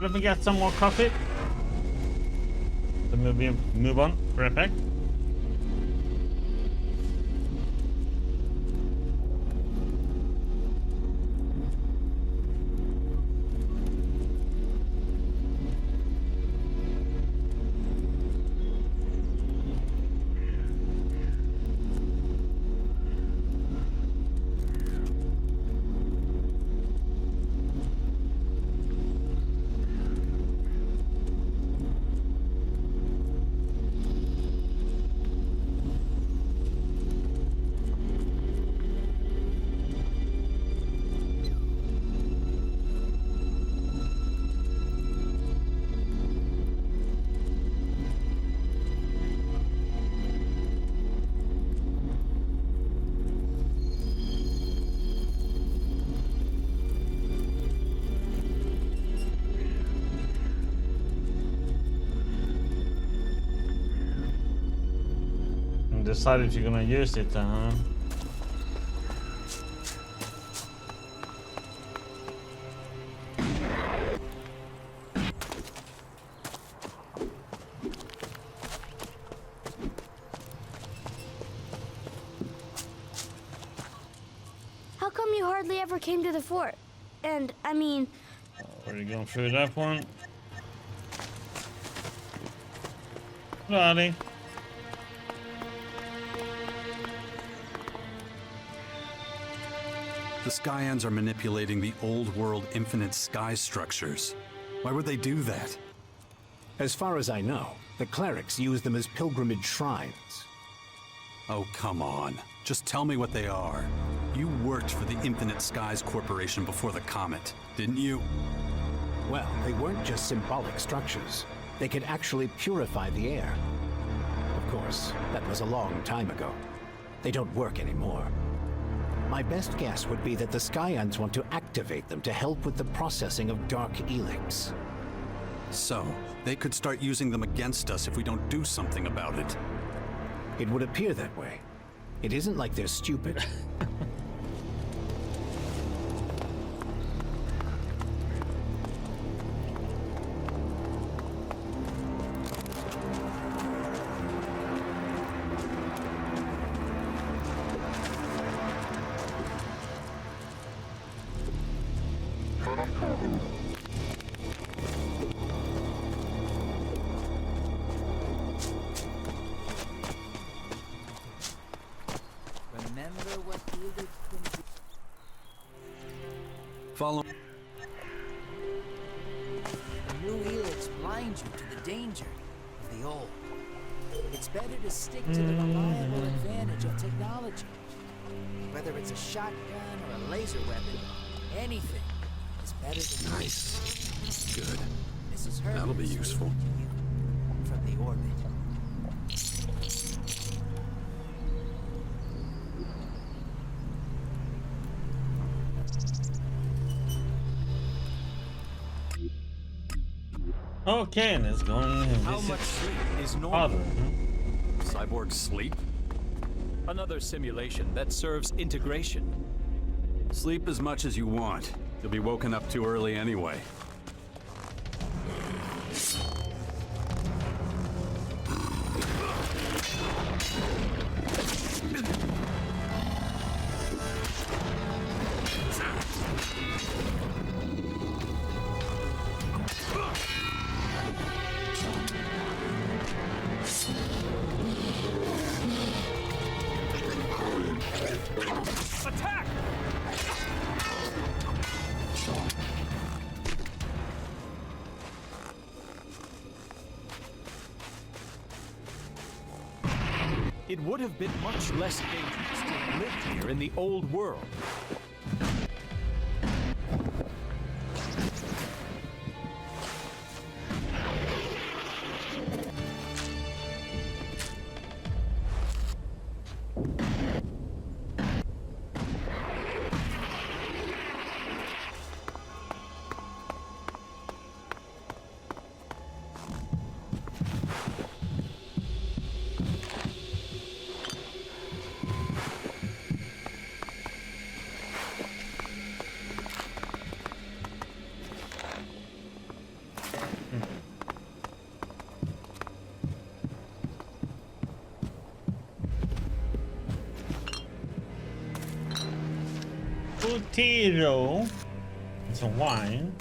let me get some more coffee. Then we'll move on. Perfect. Decide if you're gonna use it, huh? How come you hardly ever came to the fort? And, I mean... Already going through that one. Bloody. The Skyans are manipulating the old world infinite sky structures. Why would they do that? As far as I know, the clerics use them as pilgrimage shrines. Oh, come on. Just tell me what they are. You worked for the Infinite Skies Corporation before the comet, didn't you? Well, they weren't just symbolic structures. They could actually purify the air. Of course, that was a long time ago. They don't work anymore. My best guess would be that the Skyans want to activate them to help with the processing of dark Elex. So, they could start using them against us if we don't do something about it. It would appear that way. It isn't like they're stupid. Follow. The new helix blinds you to the danger of the old. It's better to stick to the reliable advantage of technology. Whether it's a shotgun or a laser weapon, anything is better than Nice. Good. Mrs. Herbert That'll be is useful. speaking to you from the orbit. Okay, let's go and How visit much sleep is normal? father. Cyborg sleep? Another simulation that serves integration. Sleep as much as you want. You'll be woken up too early anyway. Attack! It would have been much less dangerous to have lived here in the old world. potato and some wine.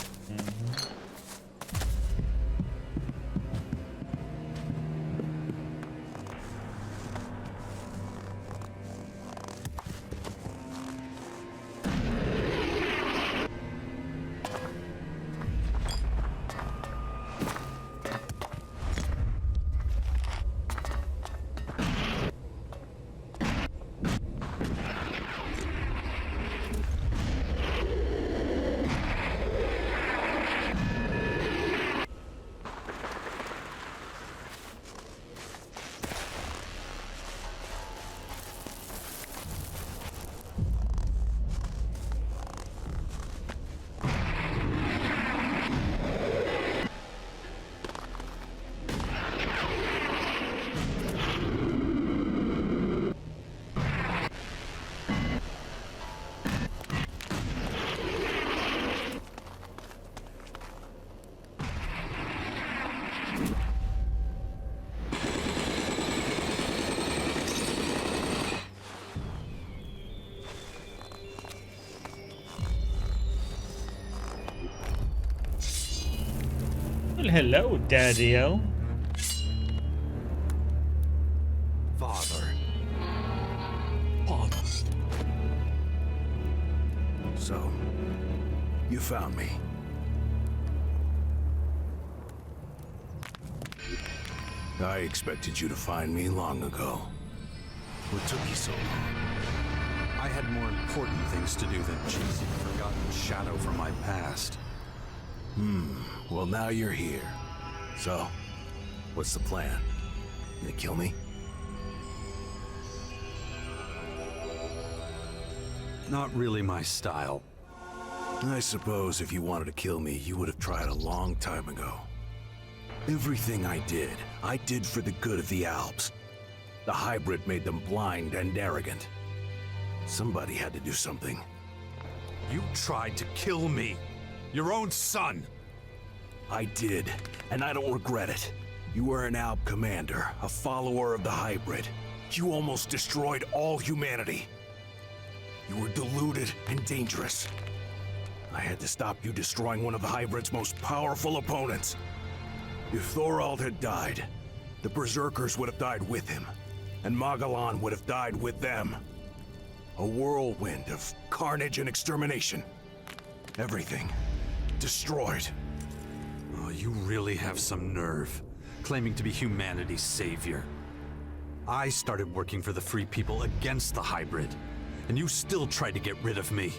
Well, hello, Daddy-o. Father. Father. So, you found me. I expected you to find me long ago. What took you so long? I had more important things to do than chasing a forgotten shadow from my past. Well, now you're here. So, what's the plan? You gonna kill me? Not really my style. I suppose if you wanted to kill me, you would have tried a long time ago. Everything I did for the good of the Alps. The hybrid made them blind and arrogant. Somebody had to do something. You tried to kill me. Your own son. I did, and I don't regret it. You were an Alp commander, a follower of the hybrid. You almost destroyed all humanity. You were deluded and dangerous. I had to stop you destroying one of the hybrid's most powerful opponents. If Thorald had died, the Berserkers would have died with him, and Magellan would have died with them. A whirlwind of carnage and extermination. Everything destroyed. Oh, you really have some nerve, claiming to be humanity's savior. I started working for the Free People against the hybrid, and you still tried to get rid of me.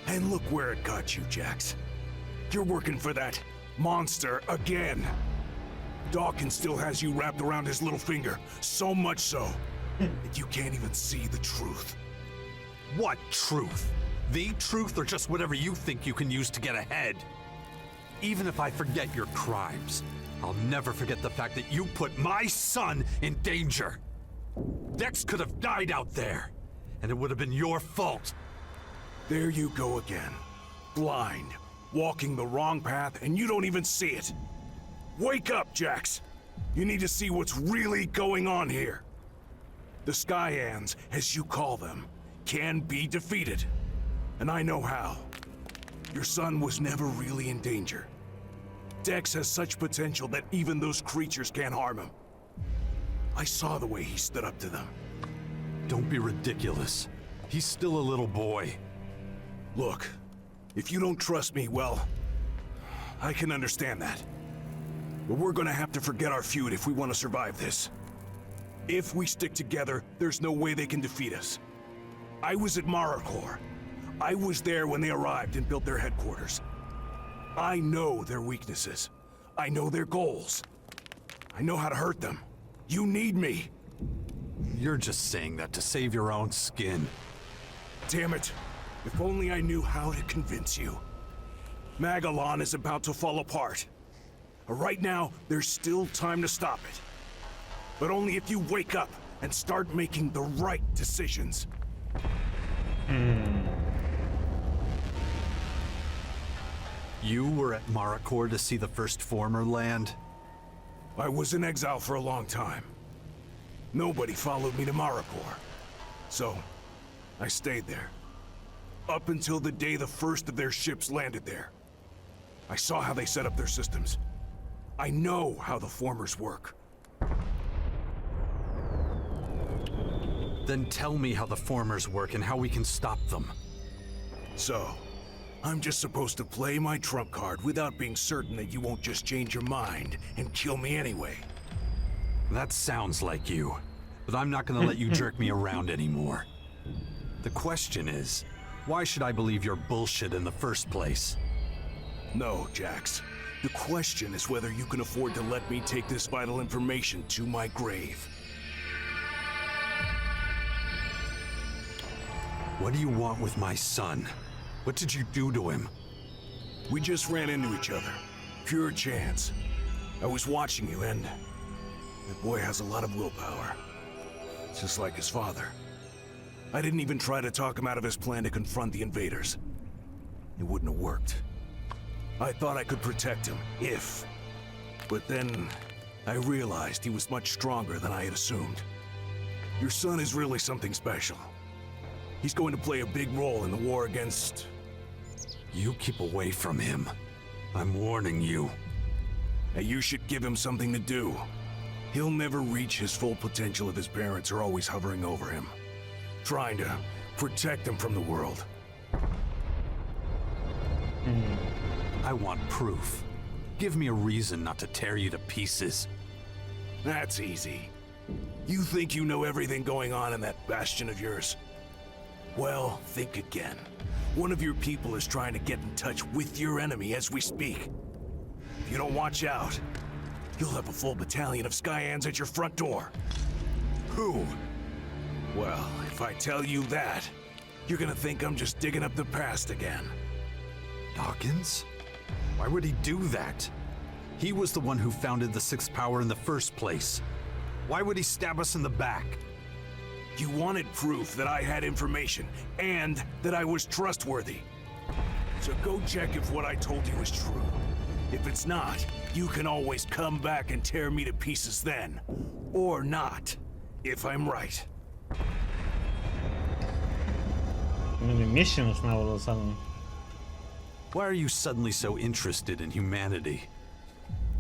And look where it got you, Jax. You're working for that monster again. Dawkins still has you wrapped around his little finger, so much so that you can't even see the truth. What truth? The truth or just whatever you think you can use to get ahead? Even if I forget your crimes, I'll never forget the fact that you put my son in danger. Dex could have died out there, and it would have been your fault. There you go again. Blind, walking the wrong path, and you don't even see it. Wake up, Jax! You need to see what's really going on here. The Skyans, as you call them, can be defeated. And I know how. Your son was never really in danger. Dex has such potential that even those creatures can't harm him. I saw the way he stood up to them. Don't be ridiculous. He's still a little boy. Look, if you don't trust me, well, I can understand that. But we're gonna have to forget our feud if we want to survive this. If we stick together, there's no way they can defeat us. I was at Maracor. I was there when they arrived and built their headquarters. I know their weaknesses. I know their goals. I know how to hurt them. You need me. You're just saying that to save your own skin. Damn it. If only I knew how to convince you. Magellan is about to fall apart. Right now, there's still time to stop it. But only if you wake up and start making the right decisions. You were at Maracor to see the first former land? I was in exile for a long time. Nobody followed me to Maracor. So, I stayed there. Up until the day the first of their ships landed there. I saw how they set up their systems. I know how the formers work. Then tell me how the formers work and how we can stop them. So, I'm just supposed to play my trump card without being certain that you won't just change your mind and kill me anyway. That sounds like you, but I'm not gonna let you jerk me around anymore. The question is, why should I believe your bullshit in the first place? No, Jax. The question is whether you can afford to let me take this vital information to my grave. What do you want with my son? What did you do to him? We just ran into each other. Pure chance. I was watching you, and that boy has a lot of willpower. Just like his father. I didn't even try to talk him out of his plan to confront the invaders. It wouldn't have worked. I thought I could protect him, if. But then, I realized he was much stronger than I had assumed. Your son is really something special. He's going to play a big role in the war against... You keep away from him. I'm warning you. And you should give him something to do. He'll never reach his full potential if his parents are always hovering over him, trying to protect him from the world. I want proof. Give me a reason not to tear you to pieces. That's easy. You think you know everything going on in that bastion of yours? Well, think again. One of your people is trying to get in touch with your enemy as we speak. If you don't watch out, you'll have a full battalion of Skyans at your front door. Who? Well, if I tell you that, you're gonna think I'm just digging up the past again. Dawkins? Why would he do that? He was the one who founded the Sixth Power in the first place. Why would he stab us in the back? You wanted proof that I had information, and that I was trustworthy. So go check if what I told you is true. If it's not, you can always come back and tear me to pieces then. Or not, if I'm right. Many missions now all of a sudden. Why are you suddenly so interested in humanity?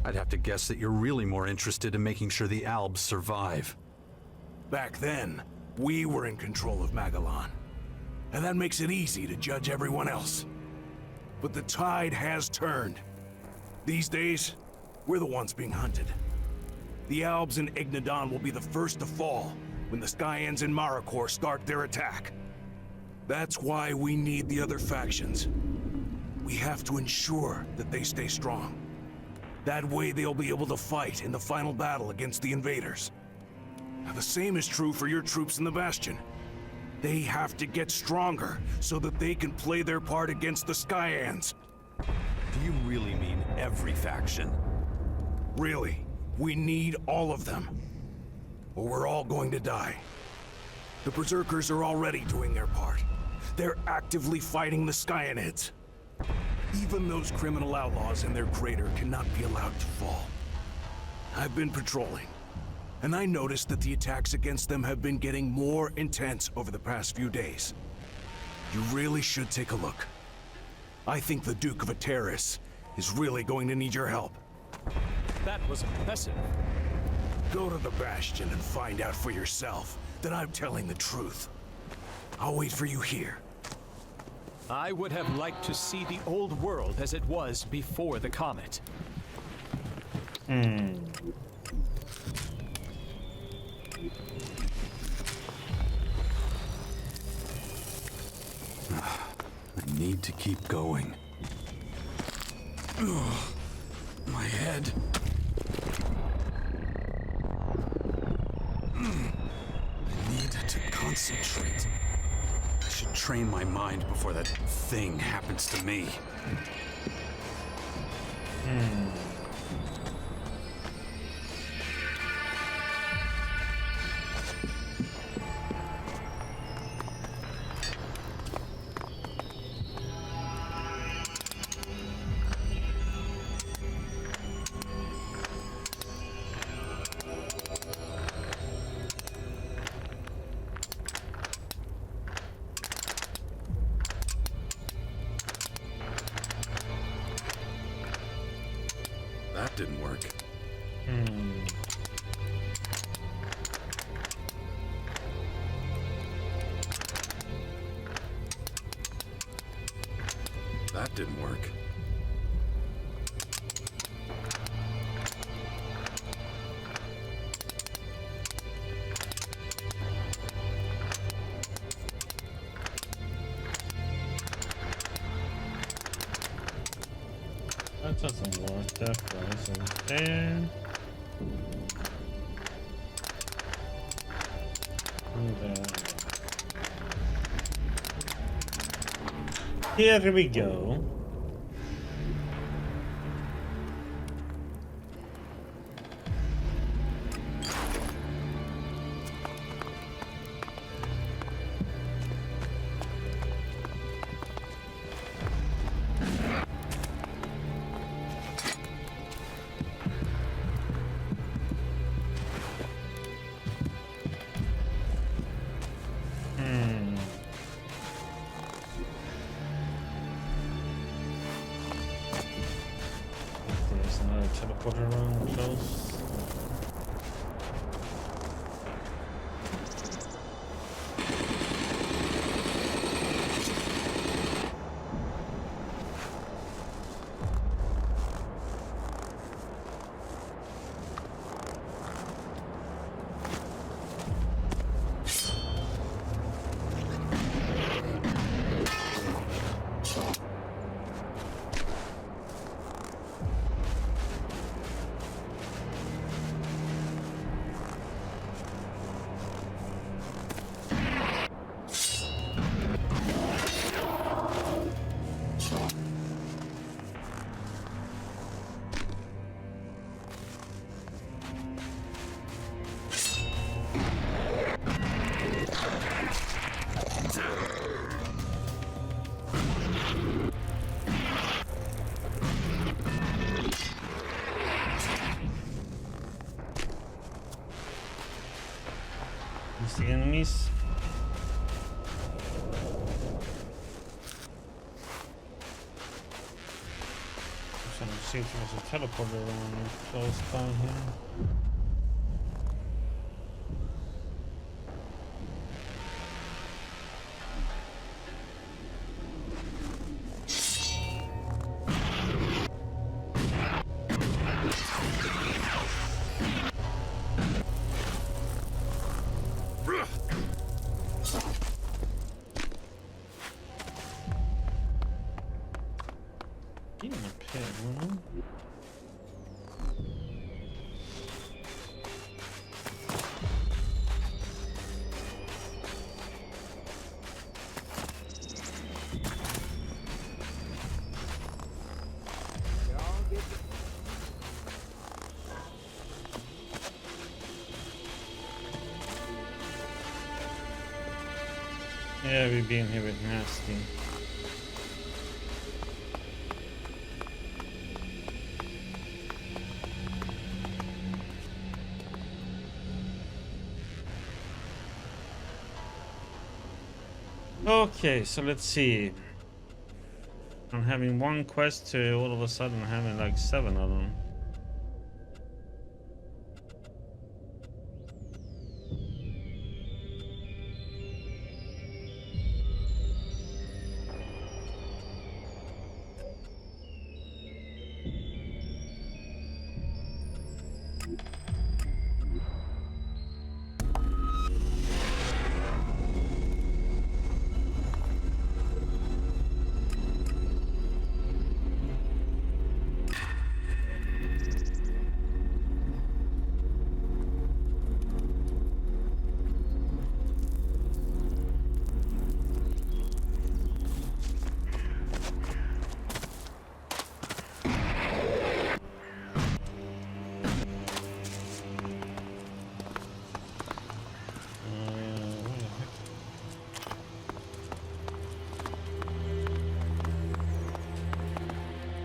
I'd have to guess that you're really more interested in making sure the Albs survive. Back then, we were in control of Magellan. And that makes it easy to judge everyone else. But the tide has turned. These days, we're the ones being hunted. The Albs and Ignadon will be the first to fall when the Skyans and Marikor start their attack. That's why we need the other factions. We have to ensure that they stay strong. That way they'll be able to fight in the final battle against the invaders. Now, the same is true for your troops in the Bastion. They have to get stronger so that they can play their part against the Skyans. Do you really mean every faction? Really, we need all of them. Or we're all going to die. The Berserkers are already doing their part. They're actively fighting the Skyanids. Even those criminal outlaws in their crater cannot be allowed to fall. I've been patrolling, and I noticed that the attacks against them have been getting more intense over the past few days. You really should take a look. I think the Duke of Ateris is really going to need your help. That was impressive. Go to the Bastion and find out for yourself that I'm telling the truth. I'll wait for you here. I would have liked to see the old world as it was before the comet. I need to keep going. Ugh, my head. I need to concentrate. I should train my mind before that thing happens to me. That didn't work. That didn't work. That doesn't work. That goes over there. And here we go. There's another teleporter around close. The enemies. I'm trying to see if there's a teleporter around close by here. In a pit, wouldn't it? Yeah, we've been here with Nasty. Okay, so let's see. I'm having one quest to all of a sudden having like 7 of them.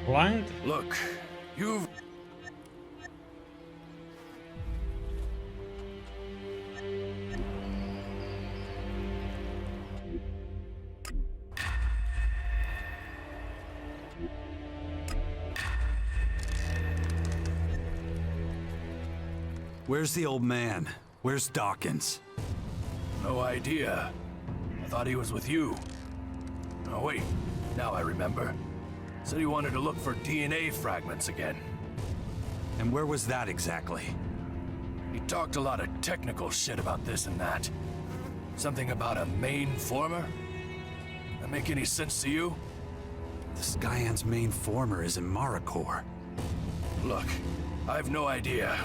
Blind? Look, you've... Where's the old man? Where's Dawkins? No idea. I thought he was with you. Oh, wait. Now I remember. Said he wanted to look for DNA fragments again. And where was that exactly? He talked a lot of technical shit about this and that. Something about a main former? That make any sense to you? The Skyan's main former is in Maricor. Look, I have no idea.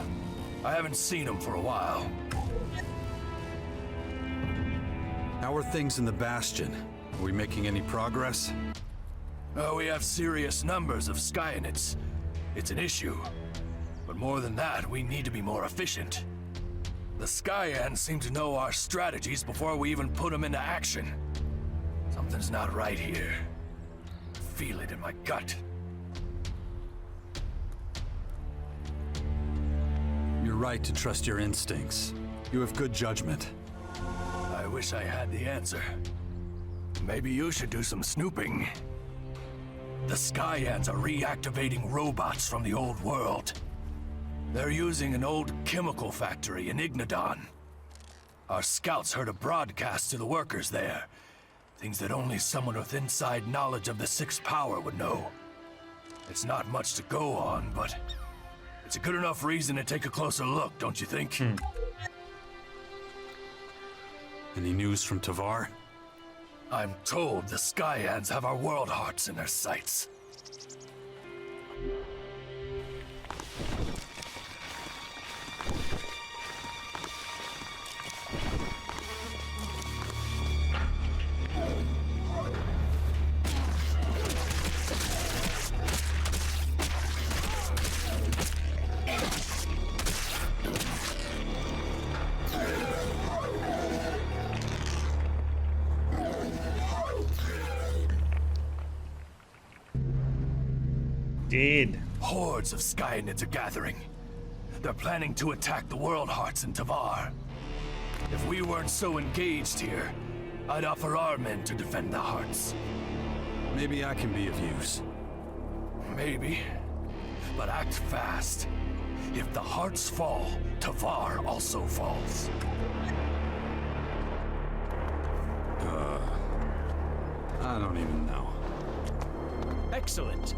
I haven't seen him for a while. How are things in the Bastion? Are we making any progress? Oh, we have serious numbers of Skyanids. It's an issue. But more than that, we need to be more efficient. The Skyans seem to know our strategies before we even put them into action. Something's not right here. I feel it in my gut. You're right to trust your instincts. You have good judgment. I wish I had the answer. Maybe you should do some snooping. The Skyans are reactivating robots from the old world. They're using an old chemical factory in Ignadon. Our scouts heard a broadcast to the workers there. Things that only someone with inside knowledge of the Sixth Power would know. It's not much to go on, but it's a good enough reason to take a closer look, don't you think? Any news from Tavar? I'm told the Skyans have our world hearts in their sights. Dead. Hordes of Skyanids are gathering. They're planning to attack the World Hearts in Tavar. If we weren't so engaged here, I'd offer our men to defend the Hearts. Maybe I can be of use. Maybe. But act fast. If the Hearts fall, Tavar also falls. I don't even know. Excellent.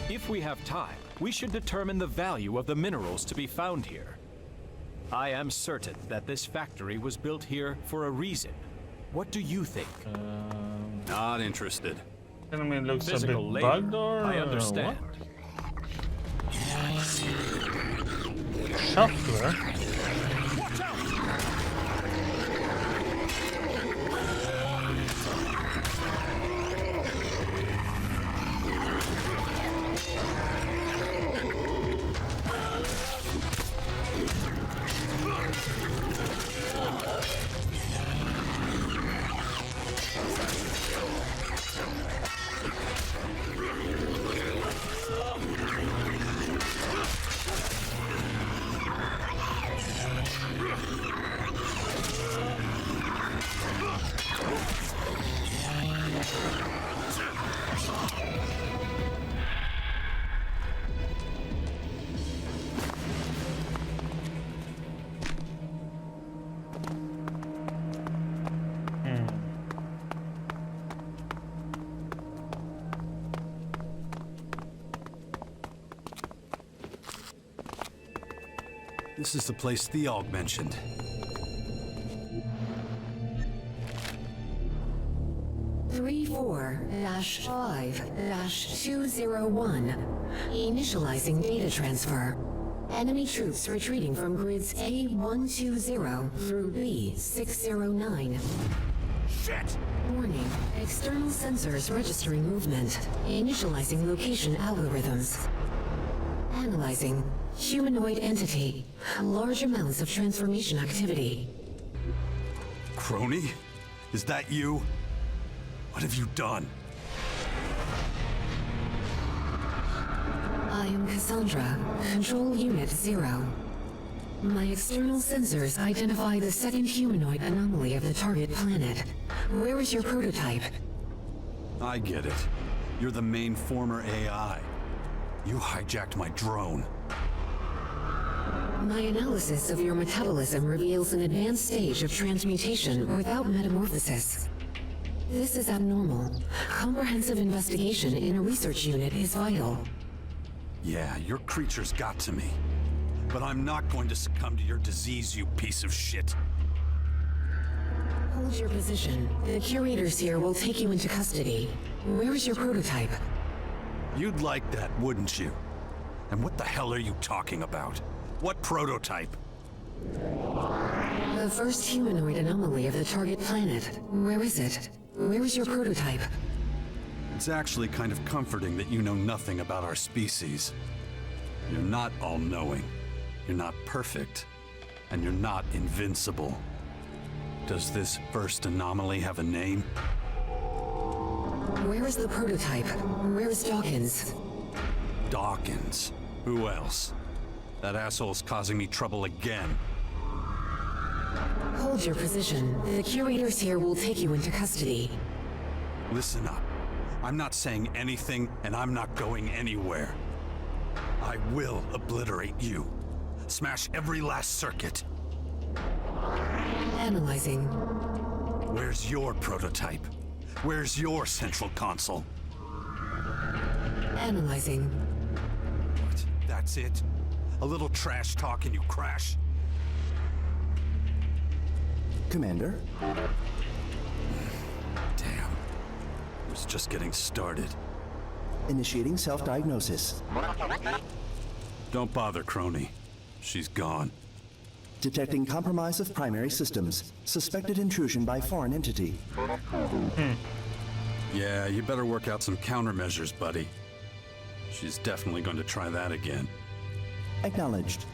If we have time, we should determine the value of the minerals to be found here. I am certain that this factory was built here for a reason. What do you think? Not interested. Enemy looks a bit Physical labor, bugged, or I understand. What? Shuffler. This is the place Theog mentioned. Three 4-5-201. Initializing data transfer. Enemy troops retreating from grids A120 through B609. Shit! Warning. External sensors registering movement. Initializing location algorithms. Analyzing. Humanoid entity. Large amounts of transformation activity. Crony? Is that you? What have you done? I am Cassandra, Control Unit 0. My external sensors identify the second humanoid anomaly of the target planet. Where is your prototype? I get it. You're the main former AI. You hijacked my drone. My analysis of your metabolism reveals an advanced stage of transmutation without metamorphosis. This is abnormal. Comprehensive investigation in a research unit is vital. Yeah, your creatures got to me. But I'm not going to succumb to your disease, you piece of shit. Hold your position. The curators here will take you into custody. Where is your prototype? You'd like that, wouldn't you? And what the hell are you talking about? What prototype? The first humanoid anomaly of the target planet. Where is it? Where is your prototype? It's actually kind of comforting that you know nothing about our species. You're not all-knowing. You're not perfect. And you're not invincible. Does this first anomaly have a name? Where is the prototype? Where is Dawkins? Dawkins. Who else? That asshole's causing me trouble again. Hold your position. The curators here will take you into custody. Listen up. I'm not saying anything, and I'm not going anywhere. I will obliterate you. Smash every last circuit. Analyzing. Where's your prototype? Where's your central console? Analyzing. What? That's it? A little trash talk and you crash? Commander? Damn. I was just getting started. Initiating self-diagnosis. Don't bother, Crony. She's gone. Detecting compromise of primary systems. Suspected intrusion by foreign entity. Yeah, you better work out some countermeasures, buddy. She's definitely going to try that again. Acknowledged.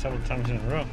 several times in a row.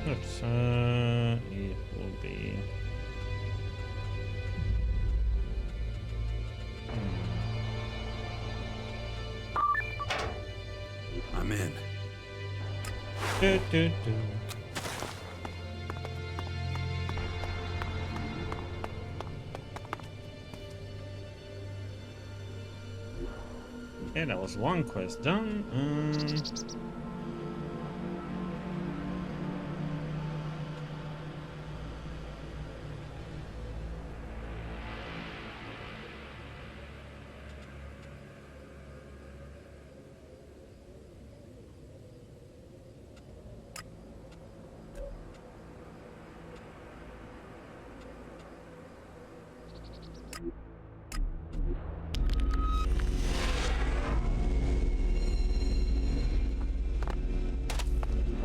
Oops, it will be... I'm in. Do, do, do. Yeah, that was one quest done.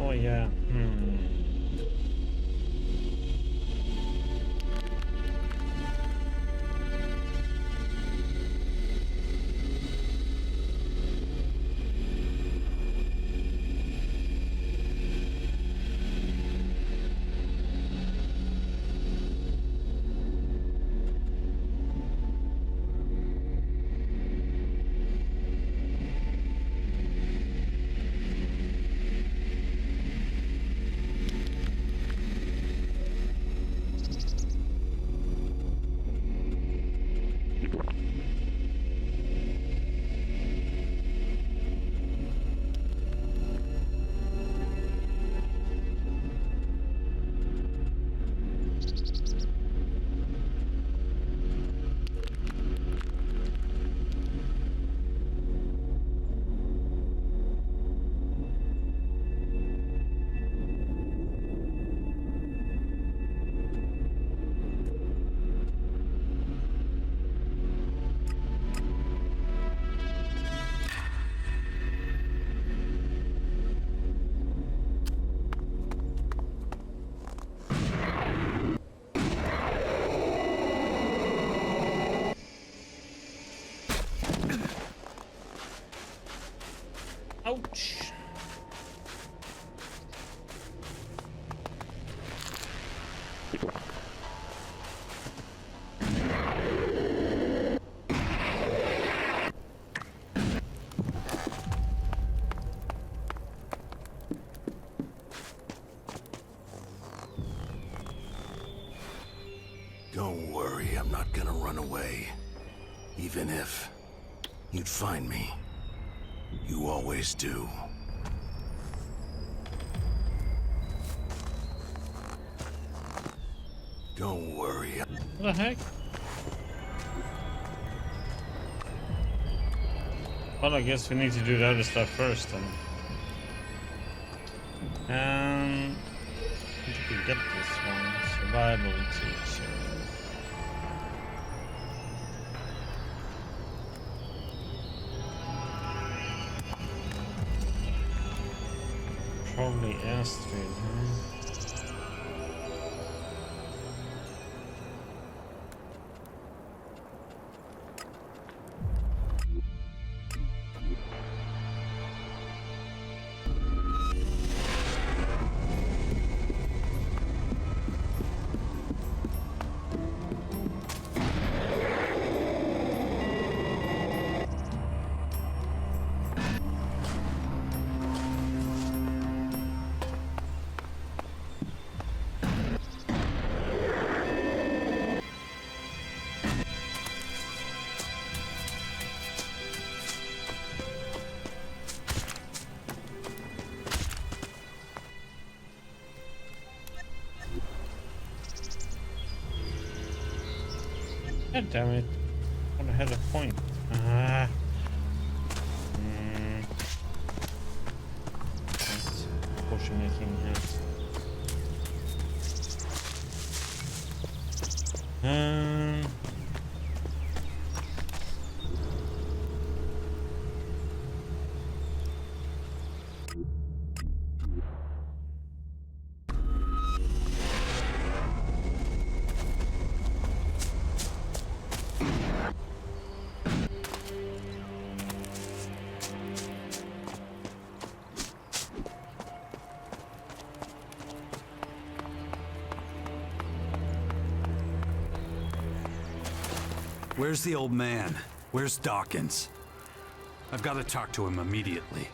Oh yeah. Ouch. Don't worry, I'm not gonna run away. Even if you'd find me. You always do. Don't worry. What the heck? Well, I guess we need to do the other stuff first then. Did we get this one? Survival teacher. Probably Astrid, huh? God damn it. I had a point. Ah. That's pushing it in here. Where's the old man? Where's Dawkins? I've got to talk to him immediately.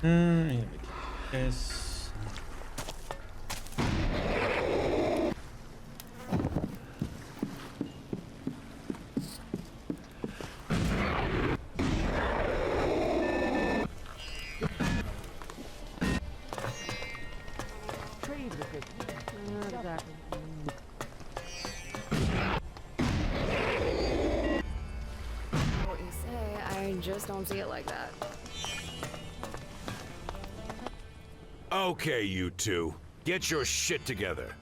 Here we go. Yes. What you say, I just don't see it like that. Okay, you two. Get your shit together.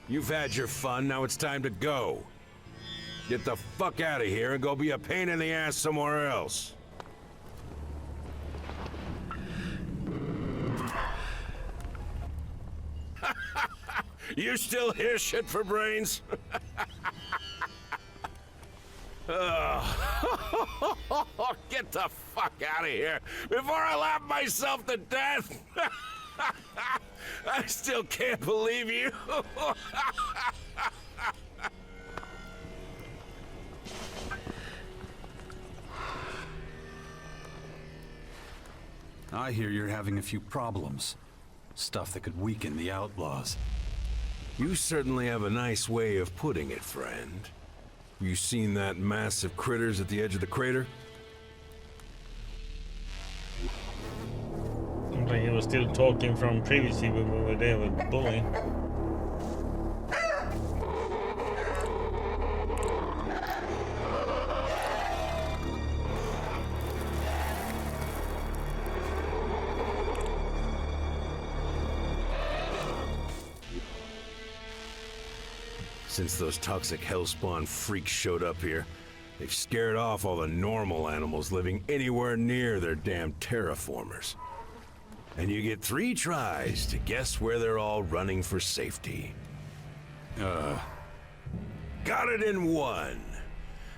You've had your fun, now it's time to go. Get the fuck out of here and go be a pain in the ass somewhere else. You still hear shit for brains? Get the fuck out of here before I laugh myself to death! I still can't believe you! I hear you're having a few problems. Stuff that could weaken the outlaws. You certainly have a nice way of putting it, friend. You seen that mass of critters at the edge of the crater? Seems like he was still talking from previously when we were there with Bully. Since those toxic hellspawn freaks showed up here, They've scared off all the normal animals living anywhere near their damn terraformers. And you get 3 tries to guess where they're all running for safety. Got it in 1.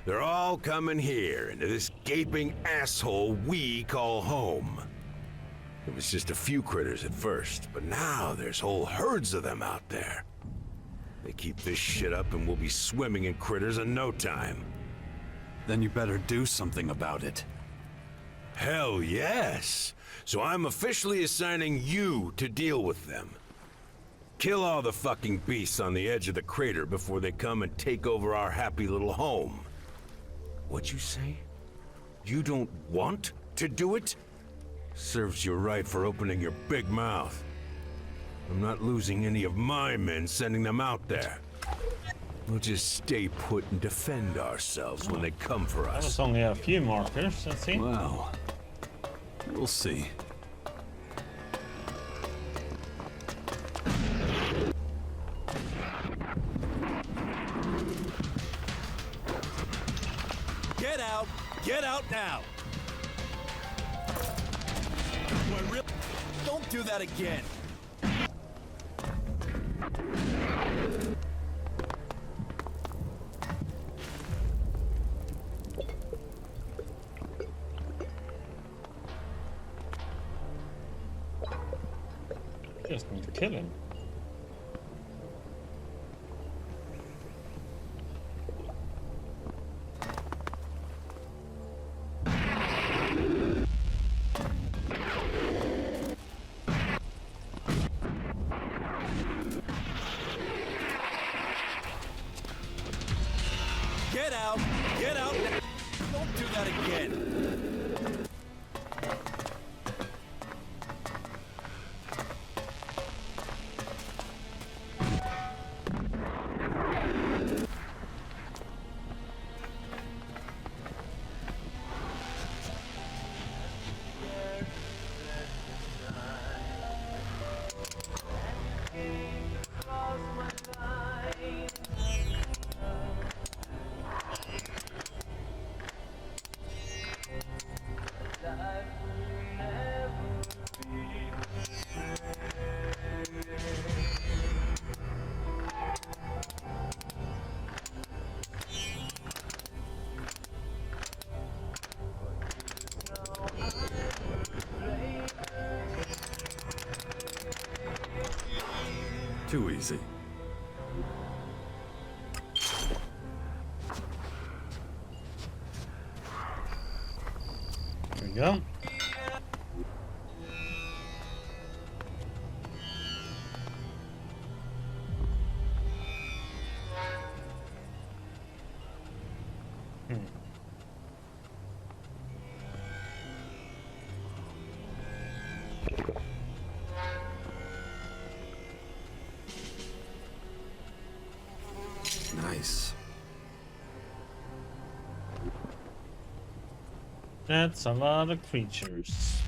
They're all coming here, into this gaping asshole we call home. It was just a few critters at first, but now there's whole herds of them out there. They keep this shit up and we'll be swimming in critters in no time. Then you better do something about it. Hell yes! So I'm officially assigning you to deal with them. Kill all the fucking beasts on the edge of the crater before they come and take over our happy little home. What'd you say? You don't want to do it? Serves you right for opening your big mouth. I'm not losing any of my men sending them out there. We'll just stay put and defend ourselves when they come for That was us. only a few markers, let's see. Well, we'll see. Get out! Get out now! Don't do that again! Just need to kill him. Get out! Get out! Don't do that again! Too easy. There we go. Nice. That's a lot of creatures.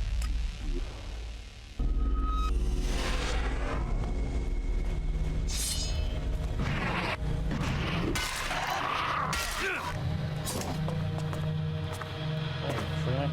Holy crap.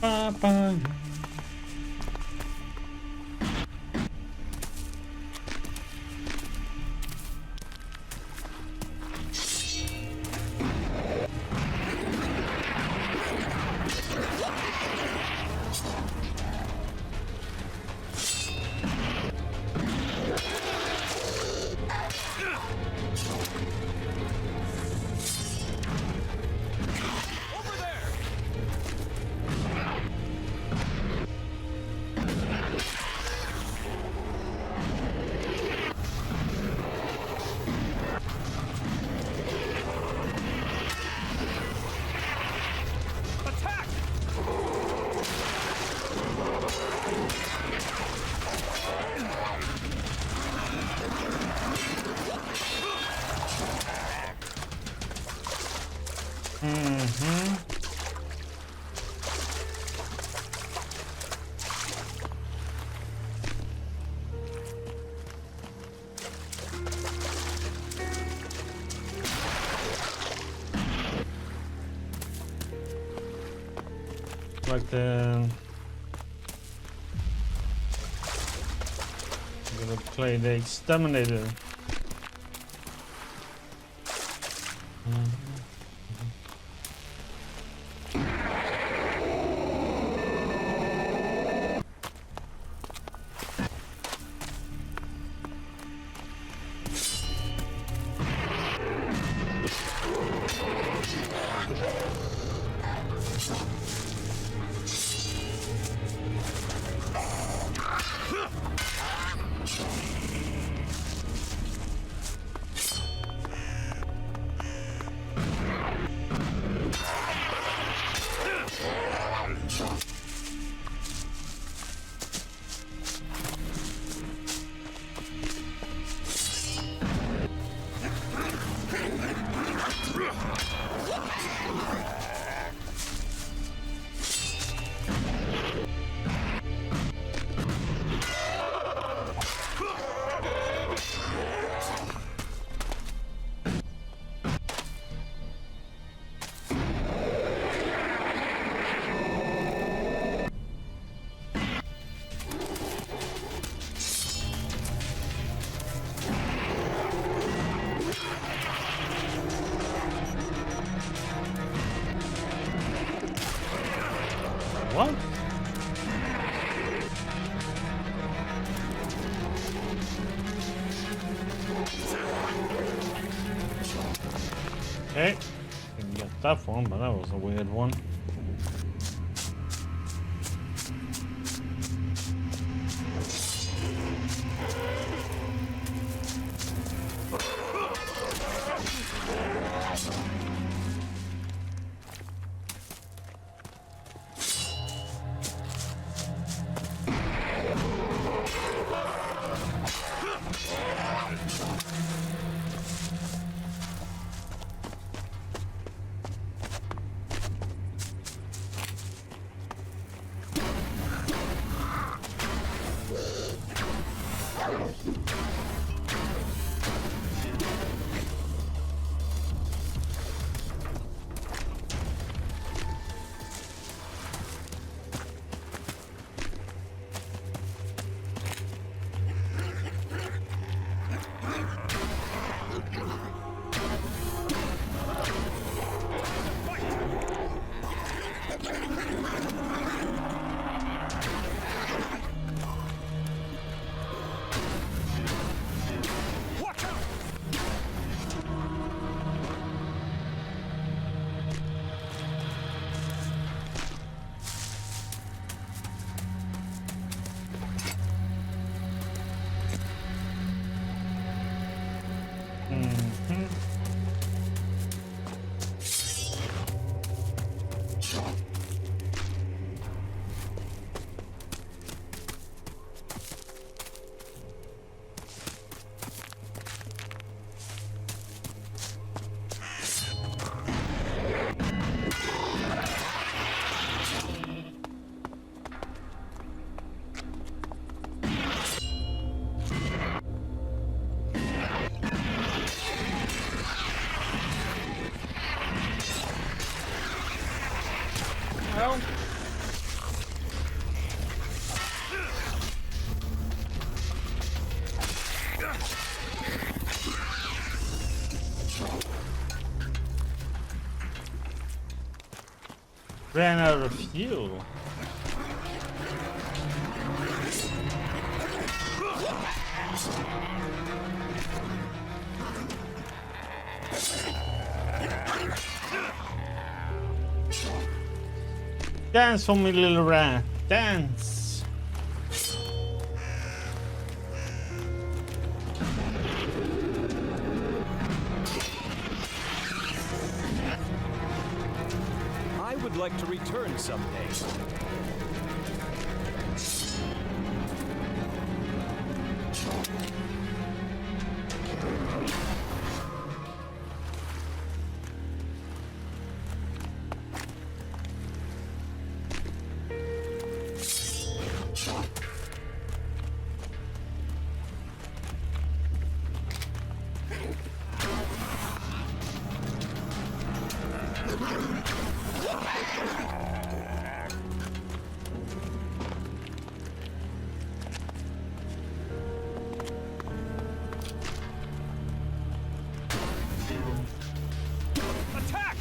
Ba, ba. Like the I'm gonna play the exterminator. What? Okay, didn't get that one, but that was a weird one. Ran out of fuel. Dance for me, little rat. Dance. I would like to return someday. Attack!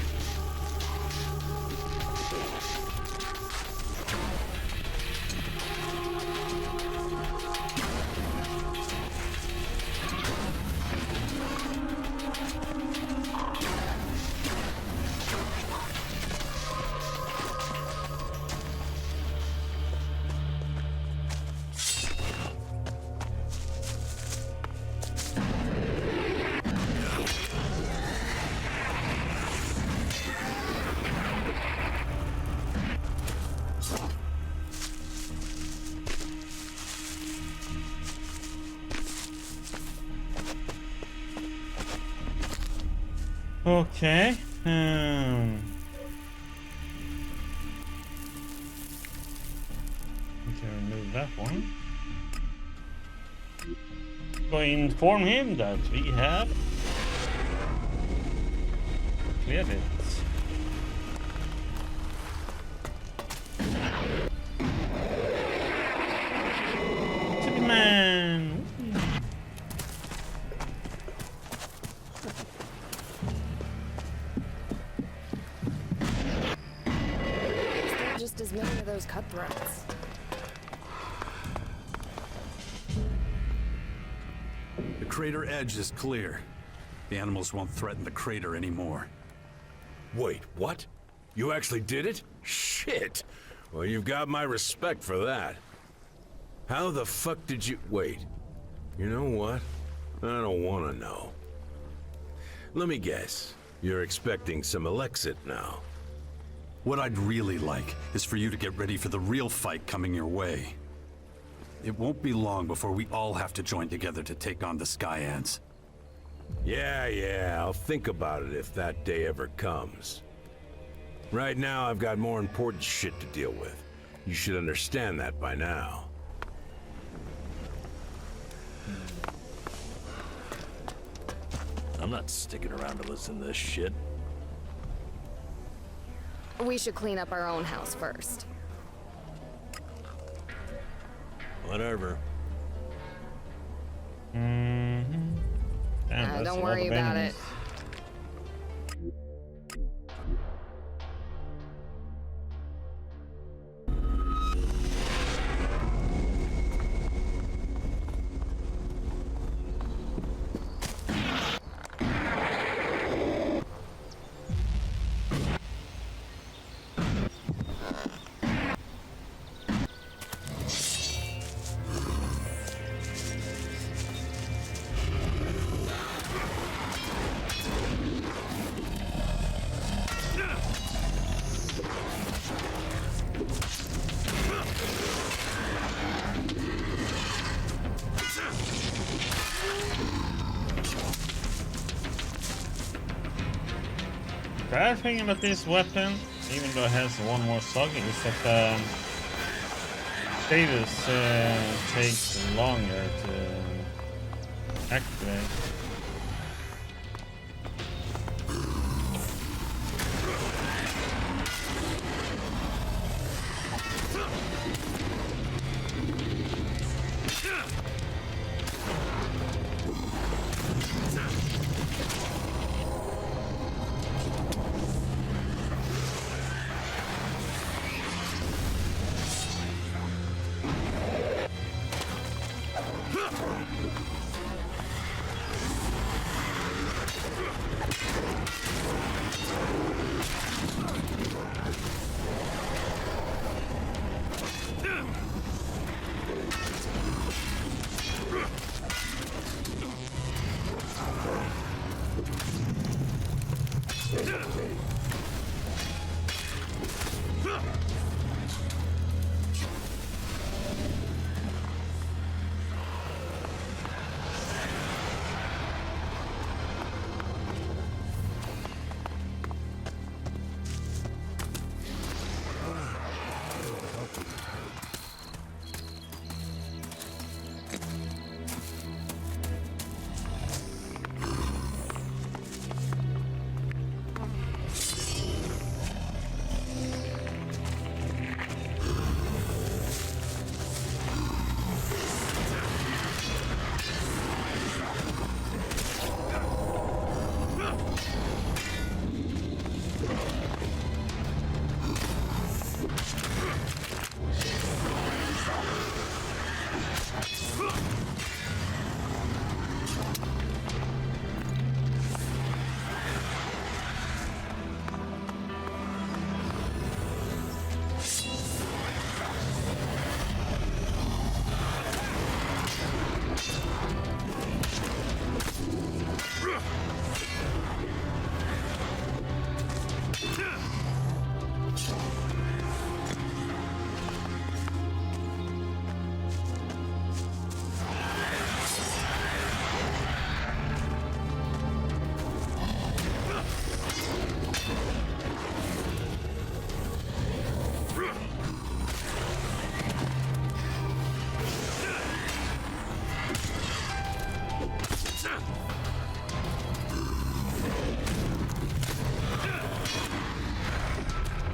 Okay. We can remove that one. Go inform him that we have cleared it. To the man. Just as many of those cutthroats. The crater edge is clear. The animals won't threaten the crater anymore. Wait, what? You actually did it? Shit! Well, you've got my respect for that. How the fuck did you... Wait. You know what? I don't want to know. Let me guess. You're expecting some Elexit now. What I'd really like is for you to get ready for the real fight coming your way. It won't be long before we all have to join together to take on the Sky Ants. Yeah, I'll think about it if that day ever comes. Right now, I've got more important shit to deal with. You should understand that by now. I'm not sticking around to listen to this shit. We should clean up our own house first. Whatever. Damn, that's Don't a lot worry of about enemies. it. Bad thing about this weapon, even though it has one more socket, is that status takes longer to activate.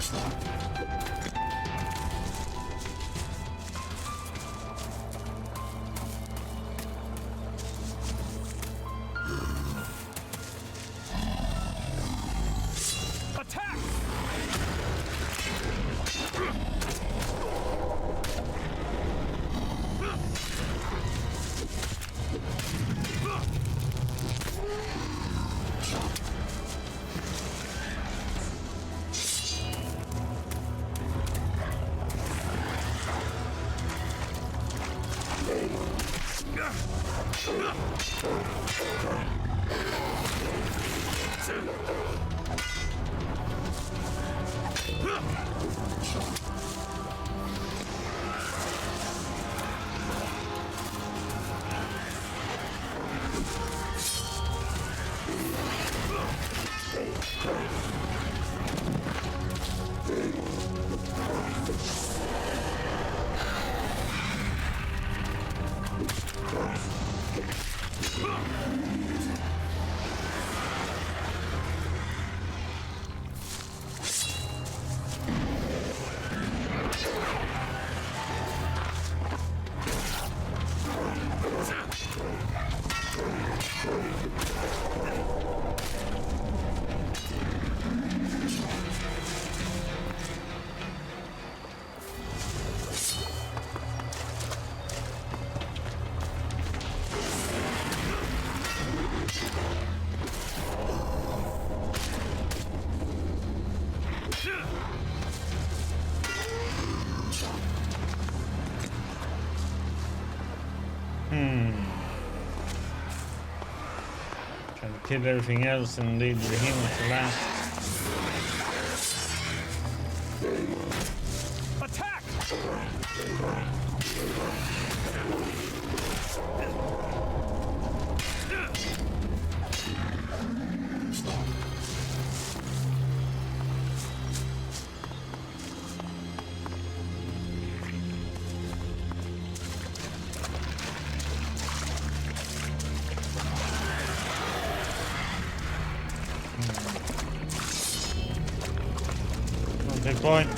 Attack! Trying to kill everything else and leave the humans to last. Attack! Big point.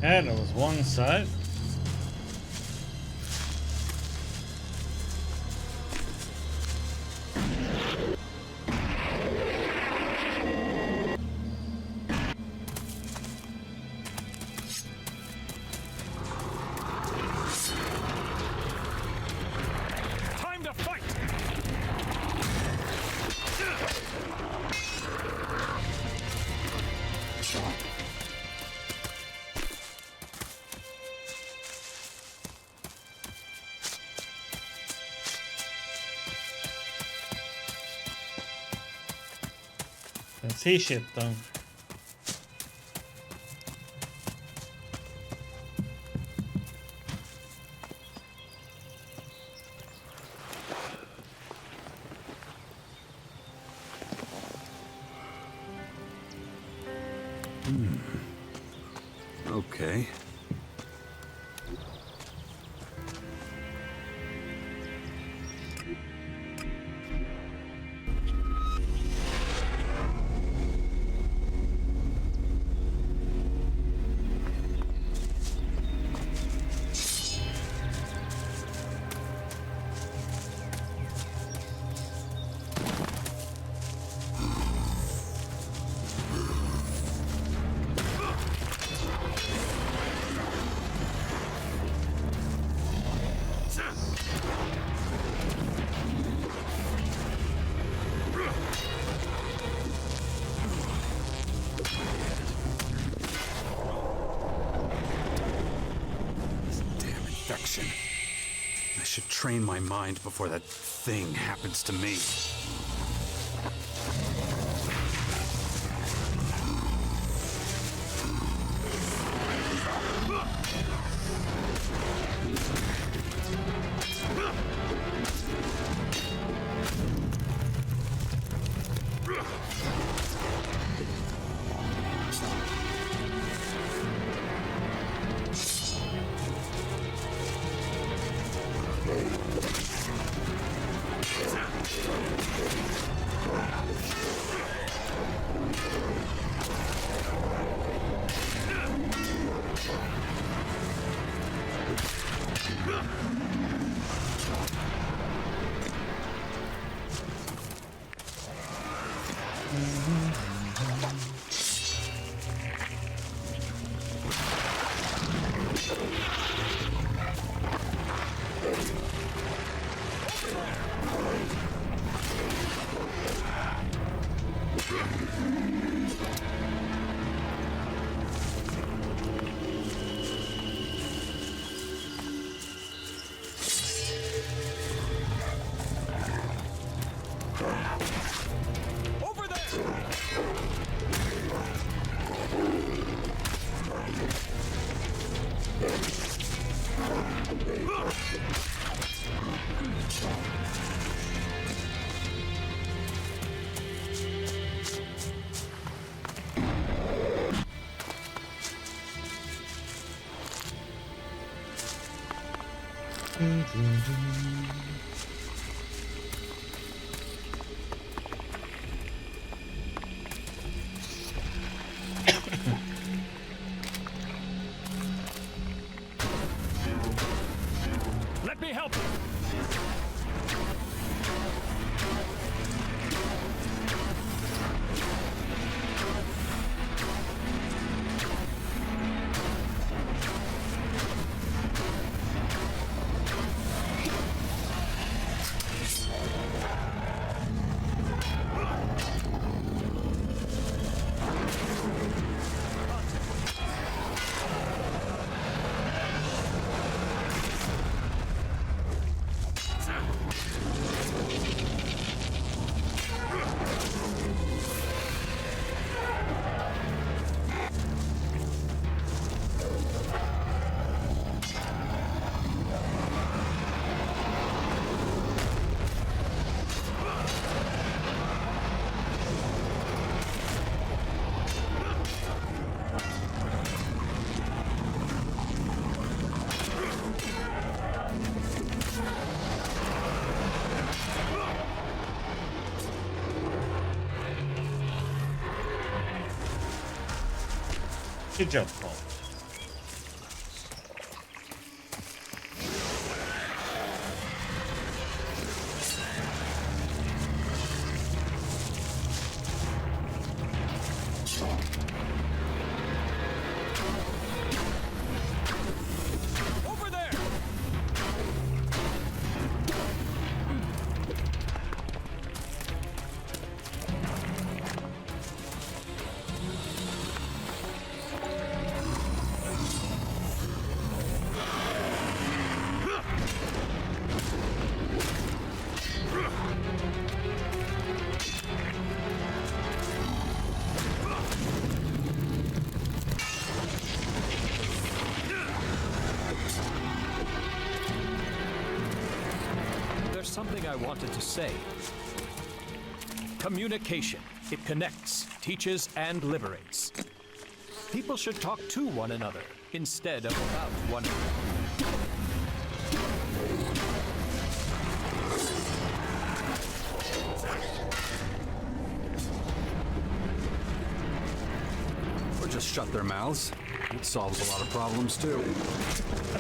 Yeah, there was one side. Can see shit though. Okay. Infection. I should train my mind before that thing happens to me. Let me help you. Good job, Paul. Over there. something I wanted to say. Communication. It connects, teaches, and liberates. People should talk to one another instead of about one another. Or just shut their mouths. It solves a lot of problems, too.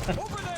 Over there!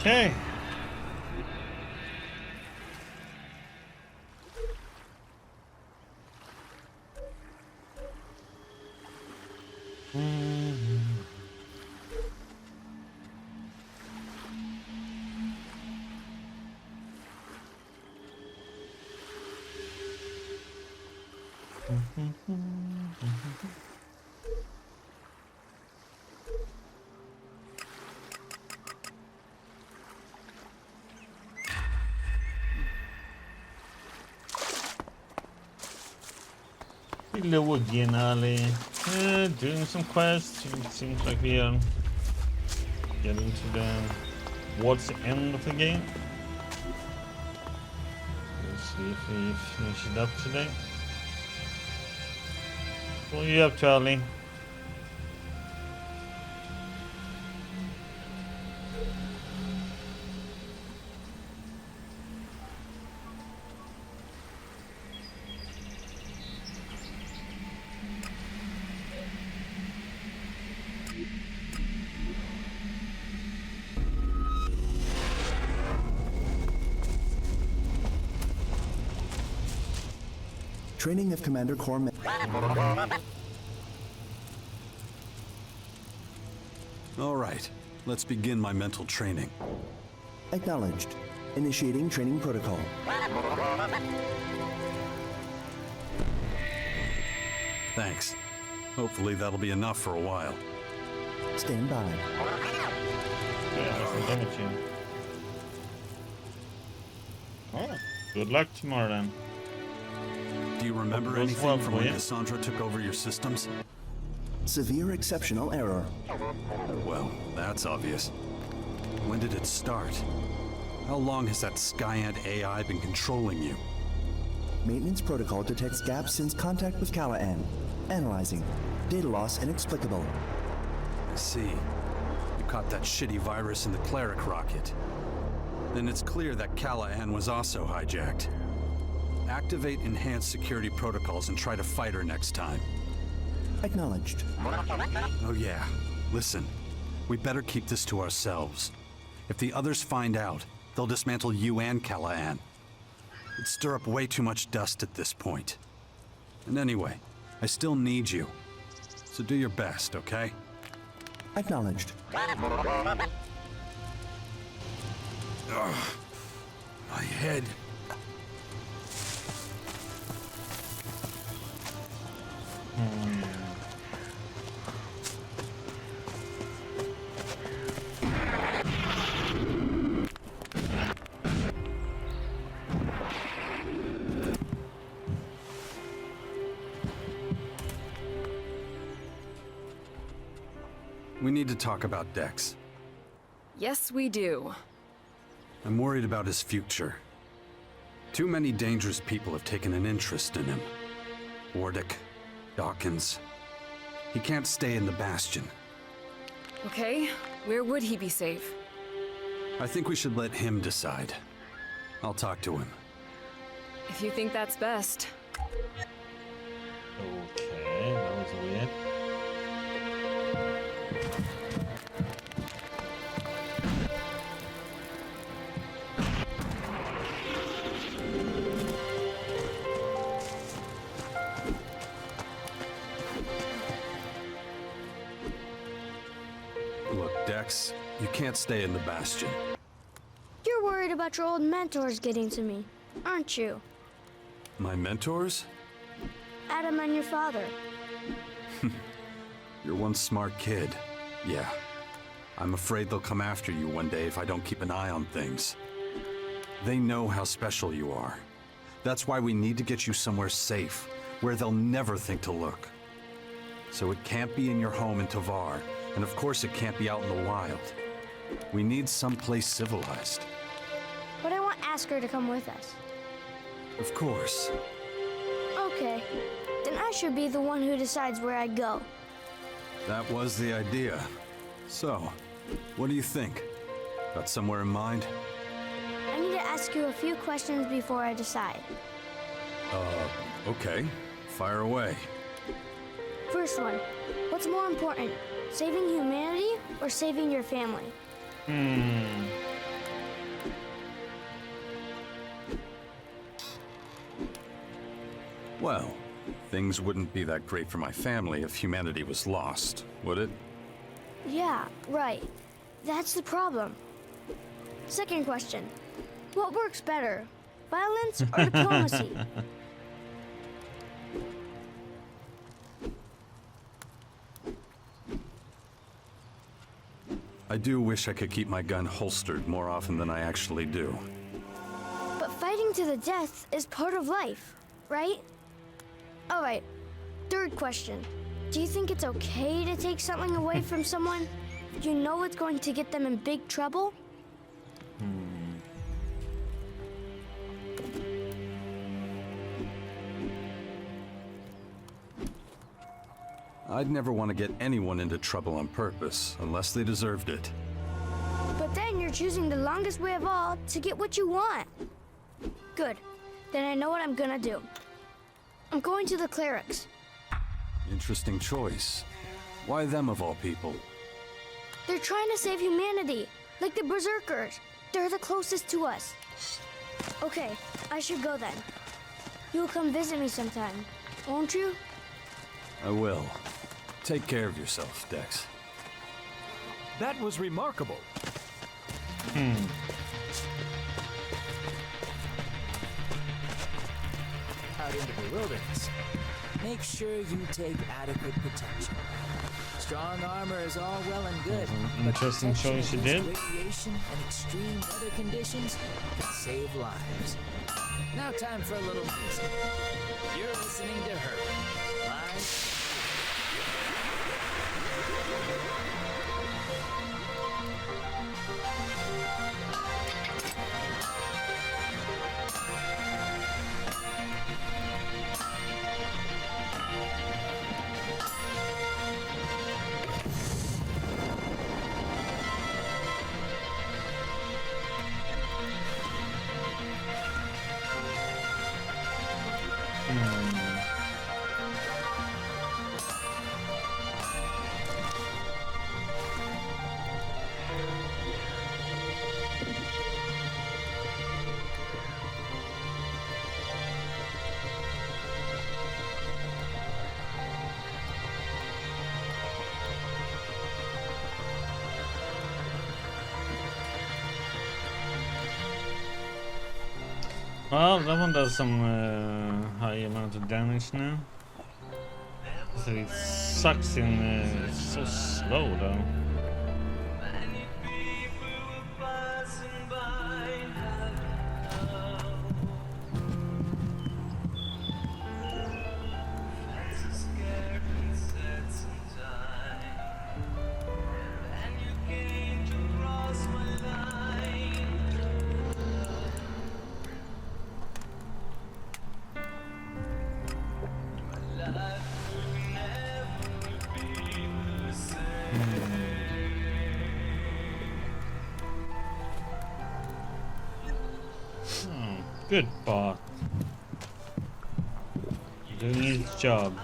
Okay. Little again, Ali. Doing some quests. It seems like we are getting to towards the end of the game. Let's see if we finish it up today. What are you up to, Ali? Training of Commander Corps. All right, let's begin my mental training. Acknowledged. Initiating training protocol. Thanks. Hopefully that'll be enough for a while. Stand by. Yeah, done with you. Oh, good luck tomorrow then. Do you remember Goes anything well from for when you. Cassandra took over your systems? Severe exceptional error. Well, that's obvious. When did it start? How long has that Skyant AI been controlling you? Maintenance protocol detects gaps since contact with Callahan. Analyzing. Data loss inexplicable. I see. You caught that shitty virus in the Cleric rocket. Then it's clear that Callahan was also hijacked. Activate enhanced security protocols and try to fight her next time. Acknowledged. Oh yeah. Listen, we better keep this to ourselves. If the others find out, they'll dismantle you and Callahan. It'd stir up way too much dust at this point. And anyway, I still need you. So do your best, okay? Acknowledged. Ugh. My head. We need to talk about Dex. Yes, we do. I'm worried about his future. Too many dangerous people have taken an interest in him. Wardick, Dawkins. He can't stay in the Bastion. Okay, where would he be safe? I think we should let him decide. I'll talk to him. If you think that's best. Okay, that was weird. Look, Dex, you can't stay in the Bastion. You're worried about your old mentors getting to me, aren't you? My mentors? Adam and your father. You're one smart kid. Yeah. I'm afraid they'll come after you one day if I don't keep an eye on things. They know how special you are. That's why we need to get you somewhere safe, where they'll never think to look. So it can't be in your home in Tavar, and of course it can't be out in the wild. We need someplace civilized. But I want Asker to come with us. Of course. Okay, then I should be the one who decides where I go. That was the idea. So, what do you think? Got somewhere in mind? I need to ask you a few questions before I decide. Okay. Fire away. First one, what's more important, saving humanity or saving your family? Well, things wouldn't be that great for my family if humanity was lost, would it? Yeah, right. That's the problem. Second question, what works better, violence or diplomacy? I do wish I could keep my gun holstered more often than I actually do. But fighting to the death is part of life, right? All right, third question. Do you think it's okay to take something away from someone if you know it's going to get them in big trouble? I'd never want to get anyone into trouble on purpose, unless they deserved it. But then you're choosing the longest way of all to get what you want. Good. Then I know what I'm gonna do. I'm going to the clerics. Interesting choice. Why them of all people? They're trying to save humanity, like the berserkers. They're the closest to us. Okay, I should go then. You'll come visit me sometime, won't you? I will. Take care of yourself, Dex. That was remarkable. Out into the wilderness, make sure you take adequate protection. Strong armor is all well and good, but Interesting protection choice you against did. radiation and extreme weather conditions can save lives. Now time for a little music. You're listening to her. Live. Well, that one does some high amount of damage now. So it sucks in. It's so slow though. Good bot. Doing his job.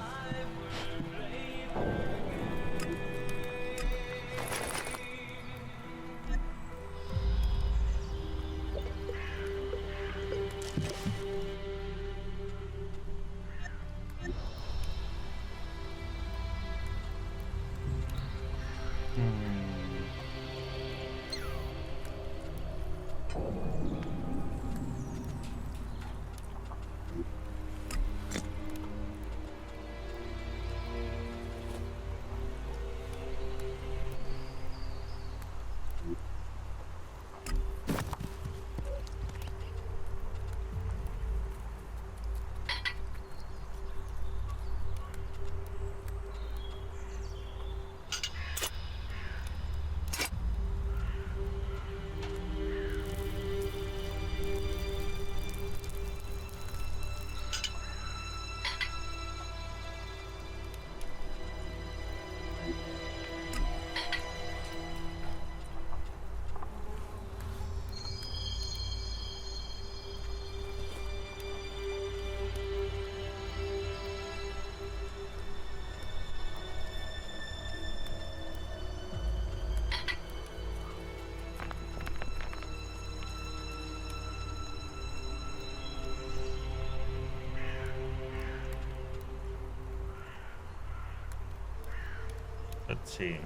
Let's see.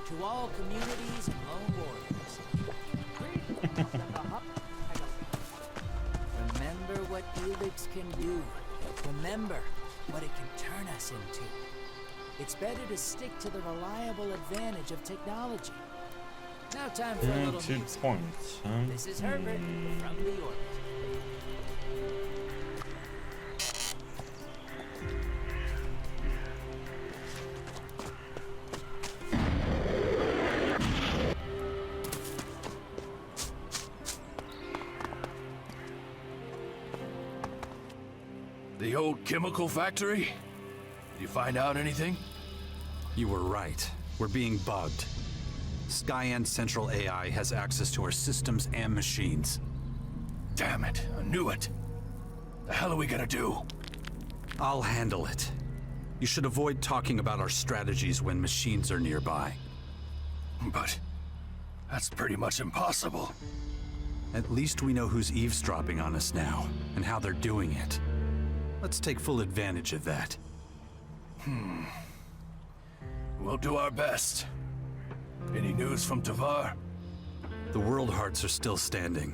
To all communities and lone warriors. Remember what Elex can do. Remember what it can turn us into. It's better to stick to the reliable advantage of technology. Now time for a little 2 music. points, huh? This is Herbert from the orbit. The old chemical factory? Did you find out anything? You were right. We're being bugged. Skyan Central AI has access to our systems and machines. Damn it, I knew it. The hell are we gonna do? I'll handle it. You should avoid talking about our strategies when machines are nearby. But that's pretty much impossible. At least we know who's eavesdropping on us now, and how they're doing it. Let's take full advantage of that. We'll do our best. Any news from Tavar? The World Hearts are still standing.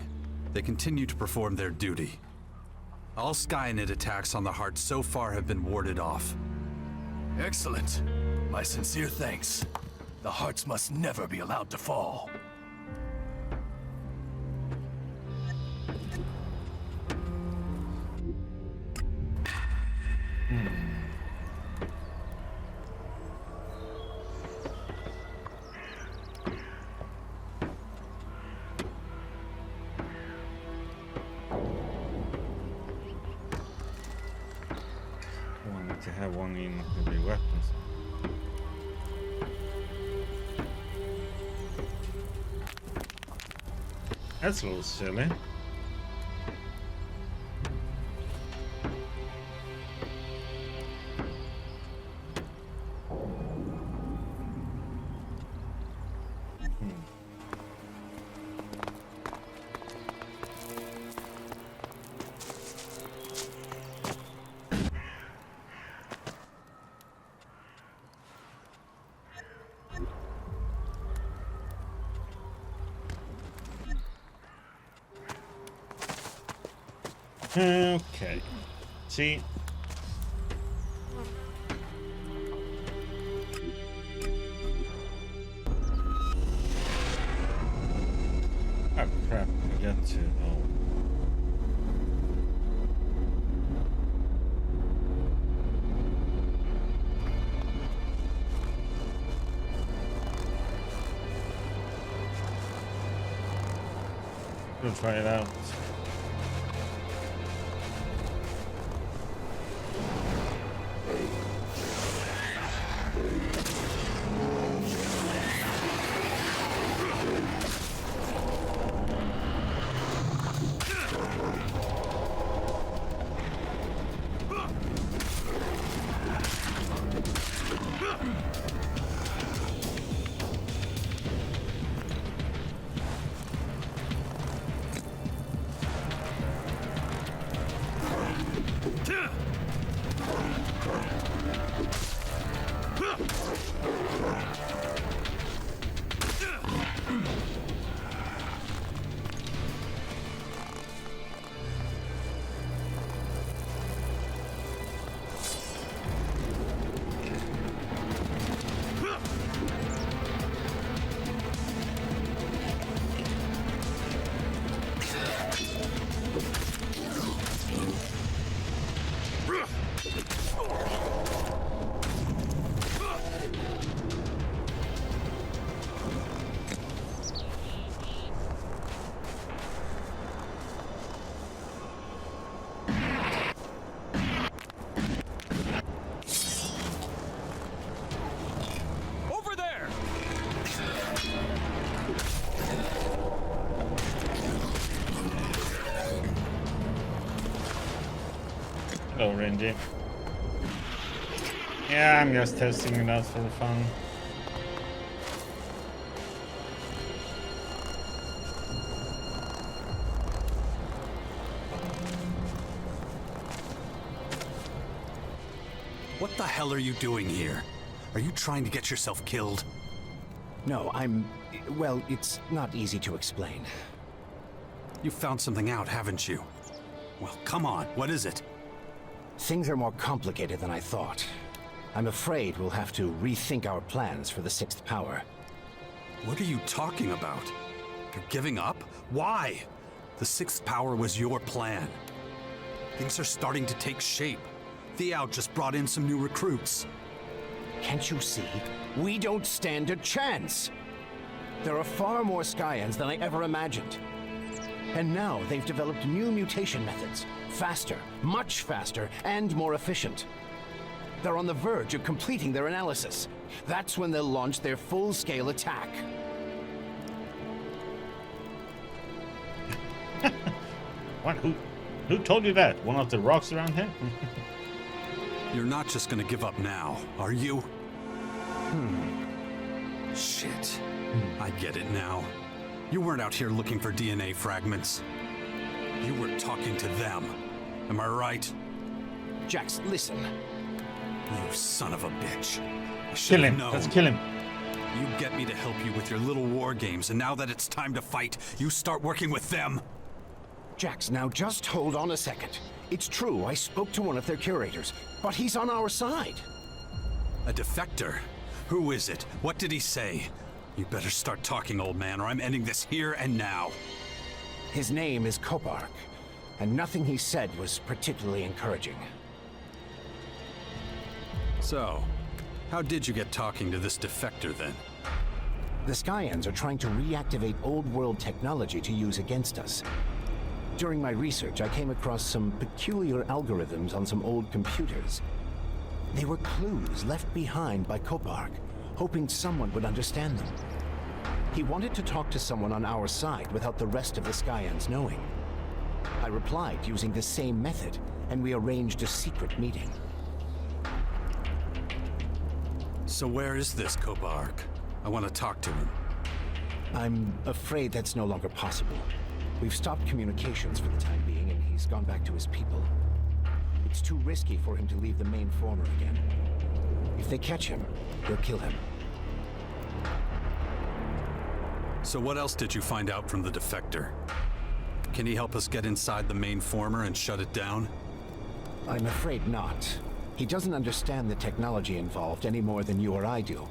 They continue to perform their duty. All Skynet attacks on the Heart so far have been warded off. Excellent. My sincere thanks. The Hearts must never be allowed to fall. like to have one in heavy weapons. That's a little silly. Okay. See. Oh crap, I got to We'll try it out. Hello, Randy. Yeah, I'm just testing it out for fun. What the hell are you doing here? Are you trying to get yourself killed? No, well, it's not easy to explain. You found something out, haven't you? Well, come on, what is it? Things are more complicated than I thought. I'm afraid we'll have to rethink our plans for the sixth power. What are you talking about? You're giving up? Why? The sixth power was your plan. Things are starting to take shape. Theo just brought in some new recruits. Can't you see? We don't stand a chance! There are far more Skyans than I ever imagined. And now they've developed new mutation methods. Faster, much faster, and more efficient. They're on the verge of completing their analysis. That's when they'll launch their full-scale attack. What? Who told you that? One of the rocks around here? You're not just gonna give up now, are you? Shit. I get it now. You weren't out here looking for DNA fragments. You were talking to them. Am I right? Jax, listen. You son of a bitch. I Kill him. known. Let's kill him. You get me to help you with your little war games, and now that it's time to fight, you start working with them. Jax, now just hold on a second. It's true, I spoke to one of their curators, but he's on our side. A defector? Who is it? What did he say? You better start talking, old man, or I'm ending this here and now. His name is Kopark, and nothing he said was particularly encouraging. So, how did you get talking to this defector then? The Skyans are trying to reactivate old-world technology to use against us. During my research, I came across some peculiar algorithms on some old computers. They were clues left behind by Kopark, hoping someone would understand them. He wanted to talk to someone on our side without the rest of the Skyans knowing. I replied using the same method, and we arranged a secret meeting. So where is this Kopark? I want to talk to him. I'm afraid that's no longer possible. We've stopped communications for the time being, and he's gone back to his people. It's too risky for him to leave the main former again. If they catch him, they'll kill him. So what else did you find out from the defector? Can he help us get inside the main former and shut it down? I'm afraid not. He doesn't understand the technology involved any more than you or I do.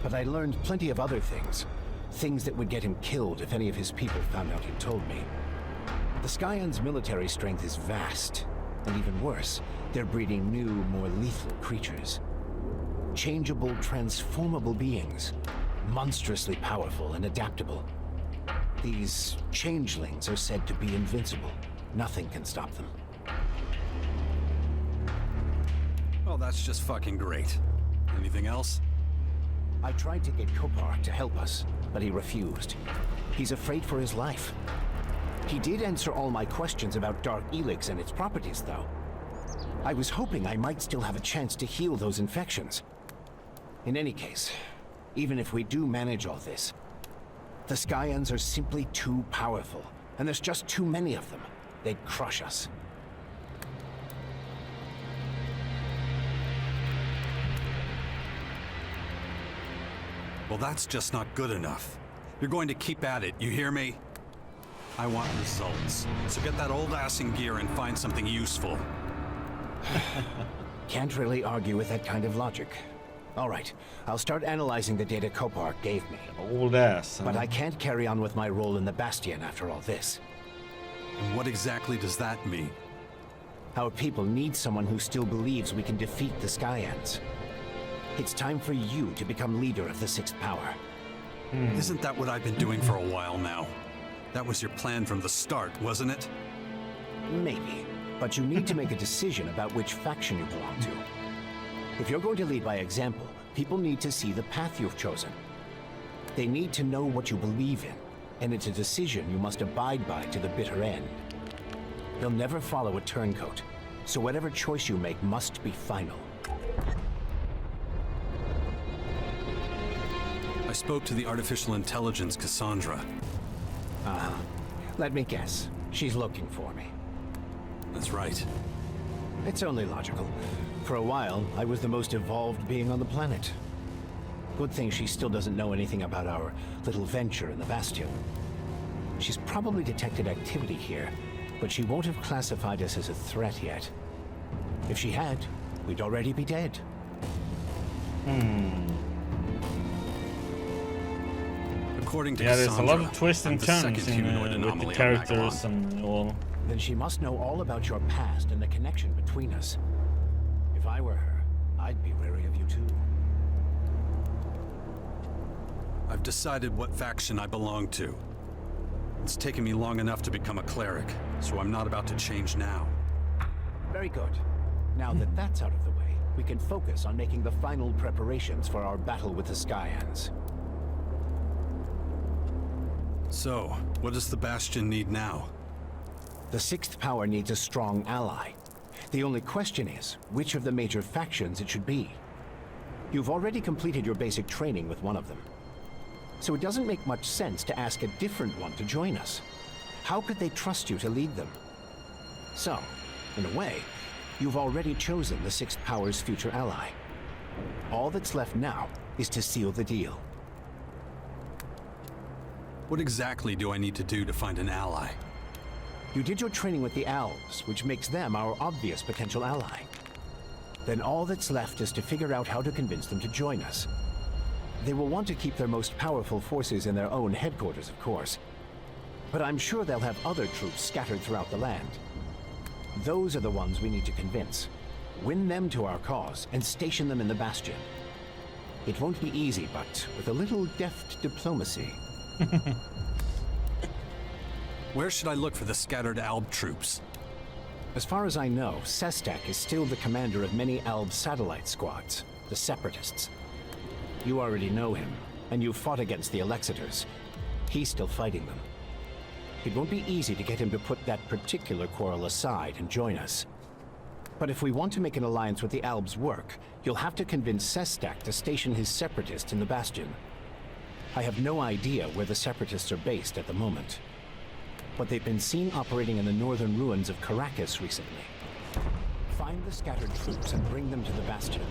But I learned plenty of other things. Things that would get him killed if any of his people found out he'd told me. The Skyans' military strength is vast. And even worse, they're breeding new, more lethal creatures. Changeable, transformable beings. Monstrously powerful and adaptable. These changelings are said to be invincible. Nothing can stop them. Oh, that's just fucking great. Anything else? I tried to get Kopark to help us, but he refused. He's afraid for his life. He did answer all my questions about Dark Elex and its properties, though. I was hoping I might still have a chance to heal those infections. In any case, even if we do manage all this, the Skyans are simply too powerful, and there's just too many of them. They'd crush us. Well, that's just not good enough. You're going to keep at it, you hear me? I want results. So get that old ass in gear and find something useful. Can't really argue with that kind of logic. All right, I'll start analyzing the data Kopark gave me. Old ass. Huh? But I can't carry on with my role in the Bastion after all this. And what exactly does that mean? Our people need someone who still believes we can defeat the Skyans. It's time for you to become leader of the Sixth Power. Isn't that what I've been doing for a while now? That was your plan from the start, wasn't it? Maybe, but you need to make a decision about which faction you belong to. If you're going to lead by example, people need to see the path you've chosen. They need to know what you believe in, and it's a decision you must abide by to the bitter end. They'll never follow a turncoat, so whatever choice you make must be final. I spoke to the artificial intelligence, Cassandra. Uh-huh. Let me guess. She's looking for me. That's right. It's only logical. For a while, I was the most evolved being on the planet. Good thing she still doesn't know anything about our little venture in the Bastion. She's probably detected activity here, but she won't have classified us as a threat yet. If she had, we'd already be dead. According to there's Cassandra, a lot of twists and I'm the turns second in, humanoid with anomaly the on characters Magellan. and all. Then she must know all about your past and the connection between us. If I were her, I'd be wary of you too. I've decided what faction I belong to. It's taken me long enough to become a cleric, so I'm not about to change now. Very good. Now that that's out of the way, we can focus on making the final preparations for our battle with the Skyans. So, what does the Bastion need now? The Sixth Power needs a strong ally. The only question is, which of the major factions it should be. You've already completed your basic training with one of them. So it doesn't make much sense to ask a different one to join us. How could they trust you to lead them? So, in a way, you've already chosen the Sixth Power's future ally. All that's left now is to seal the deal. What exactly do I need to do to find an ally? You did your training with the Elves, which makes them our obvious potential ally. Then all that's left is to figure out how to convince them to join us. They will want to keep their most powerful forces in their own headquarters, of course. But I'm sure they'll have other troops scattered throughout the land. Those are the ones we need to convince. Win them to our cause and station them in the Bastion. It won't be easy, but with a little deft diplomacy... Where should I look for the scattered Alb troops? As far as I know, Sestak is still the commander of many Alb satellite squads, the Separatists. You already know him, and you've fought against the Alexiters. He's still fighting them. It won't be easy to get him to put that particular quarrel aside and join us. But if we want to make an alliance with the Albs work, you'll have to convince Sestak to station his Separatists in the Bastion. I have no idea where the Separatists are based at the moment, but they've been seen operating in the northern ruins of Caracas recently. Find the scattered troops and bring them to the Bastion.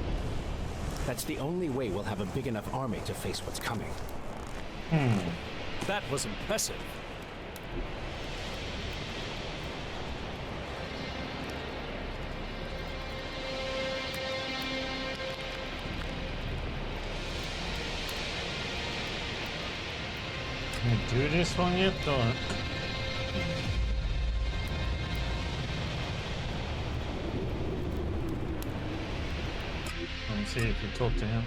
That's the only way we'll have a big enough army to face what's coming. That was impressive. Can we do this one yet, or? Let's see if you talk to him.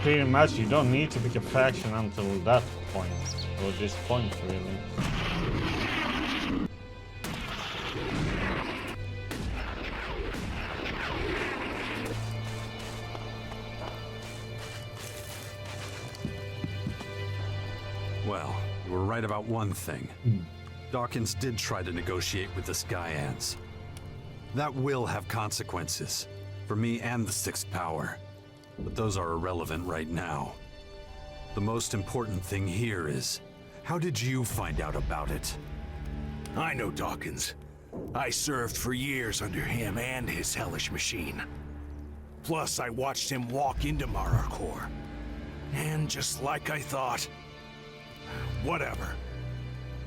Pretty much you don't need to pick a faction until that point, or this point really. Well, you were right about one thing. Dawkins did try to negotiate with the Skyans. That will have consequences, for me and the Sixth Power. But those are irrelevant right now. The most important thing here is, how did you find out about it? I know Dawkins. I served for years under him and his hellish machine. Plus, I watched him walk into Mararkor. And just like I thought... Whatever.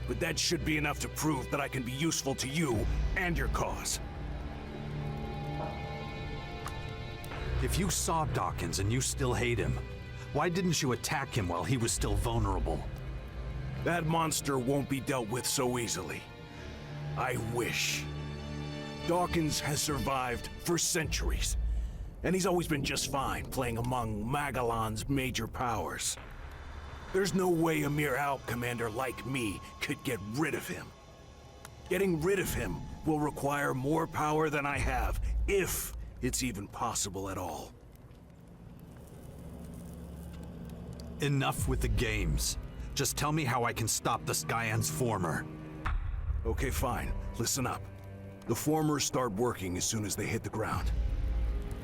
But that should be enough to prove that I can be useful to you and your cause. If you saw Dawkins and you still hate him, why didn't you attack him while he was still vulnerable? That monster won't be dealt with so easily. I wish. Dawkins has survived for centuries, and he's always been just fine playing among Magellan's major powers. There's no way a mere Alp commander like me could get rid of him. Getting rid of him will require more power than I have, if it's even possible at all. Enough with the games. Just tell me how I can stop the Skyan's former. Okay, fine. Listen up. The formers start working as soon as they hit the ground.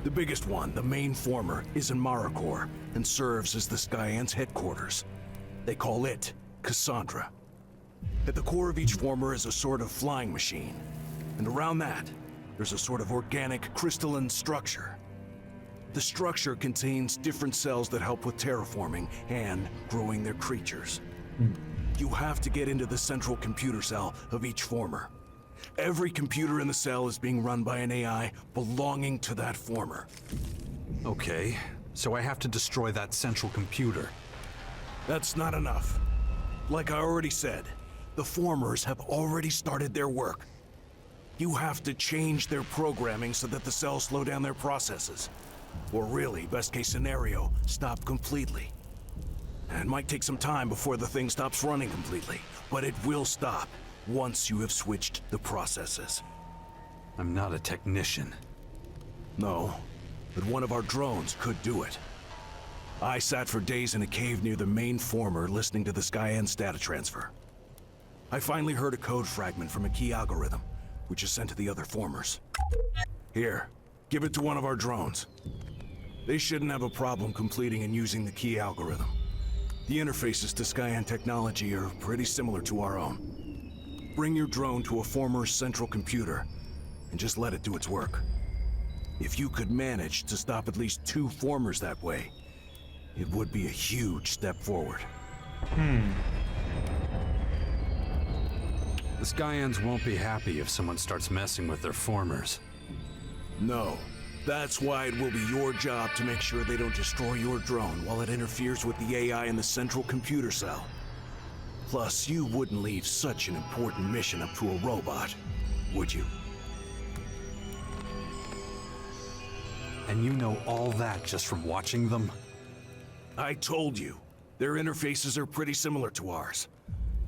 The biggest one, the main former, is in Mararkor and serves as the Skyan's headquarters. They call it Cassandra. At the core of each former is a sort of flying machine, and around that, there's a sort of organic crystalline structure. The structure contains different cells that help with terraforming and growing their creatures. You have to get into the central computer cell of each former. Every computer in the cell is being run by an AI belonging to that former. Okay, so I have to destroy that central computer. That's not enough. Like I already said, the formers have already started their work. You have to change their programming so that the cells slow down their processes. Or really, best case scenario, stop completely. It might take some time before the thing stops running completely, but it will stop once you have switched the processes. I'm not a technician. No, but one of our drones could do it. I sat for days in a cave near the main former listening to the Skyan's data transfer. I finally heard a code fragment from a key algorithm, which is sent to the other formers. Here, give it to one of our drones. They shouldn't have a problem completing and using the key algorithm. The interfaces to Skyan technology are pretty similar to our own. Bring your drone to a former's central computer, and just let it do its work. If you could manage to stop at least 2 formers that way, it would be a huge step forward. The Skyans won't be happy if someone starts messing with their formers. No, That's why it will be your job to make sure they don't destroy your drone while it interferes with the AI in the central computer cell. Plus, you wouldn't leave such an important mission up to a robot, would you? And you know all that just from watching them? I told you, their interfaces are pretty similar to ours.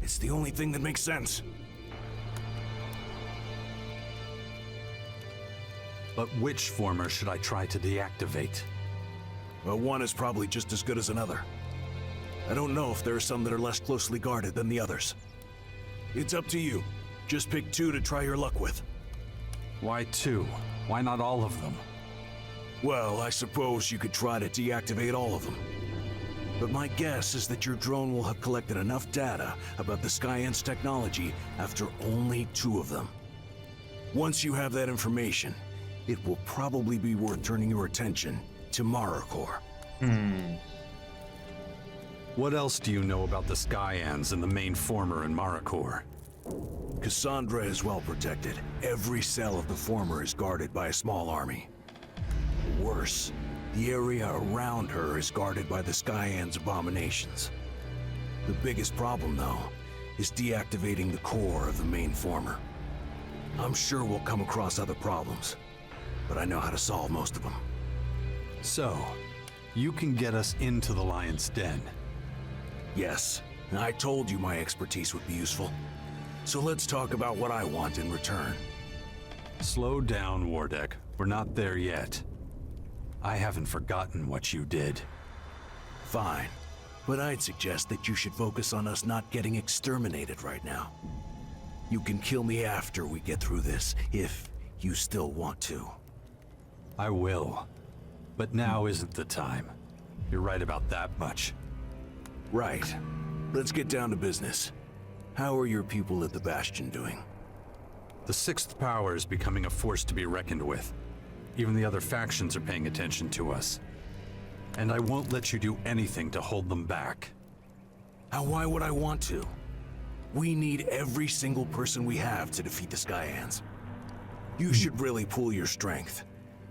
It's the only thing that makes sense. But which former should I try to deactivate? Well, one is probably just as good as another. I don't know if there are some that are less closely guarded than the others. It's up to you. Just pick two to try your luck with. Why two? Why not all of them? Well, I suppose you could try to deactivate all of them. But my guess is that your drone will have collected enough data about the Skyant's technology after only two of them. Once you have that information, it will probably be worth turning your attention to Maricor. What else do you know about the Skyans and the main former in Maricor? Cassandra is well protected. Every cell of the former is guarded by a small army. Worse, the area around her is guarded by the Skyans' abominations. The biggest problem, though, is deactivating the core of the main former. I'm sure we'll come across other problems, but I know how to solve most of them. So, you can get us into the Lion's Den. Yes, I told you my expertise would be useful. So let's talk about what I want in return. Slow down, Wardek. We're not there yet. I haven't forgotten what you did. Fine, but I'd suggest that you should focus on us not getting exterminated right now. You can kill me after we get through this, if you still want to. I will. But now isn't the time. You're right about that much. Right. Let's get down to business. How are your people at the Bastion doing? The Sixth Power is becoming a force to be reckoned with. Even the other factions are paying attention to us. And I won't let you do anything to hold them back. Now, why would I want to? We need every single person we have to defeat the Skyans. You should really pool your strength.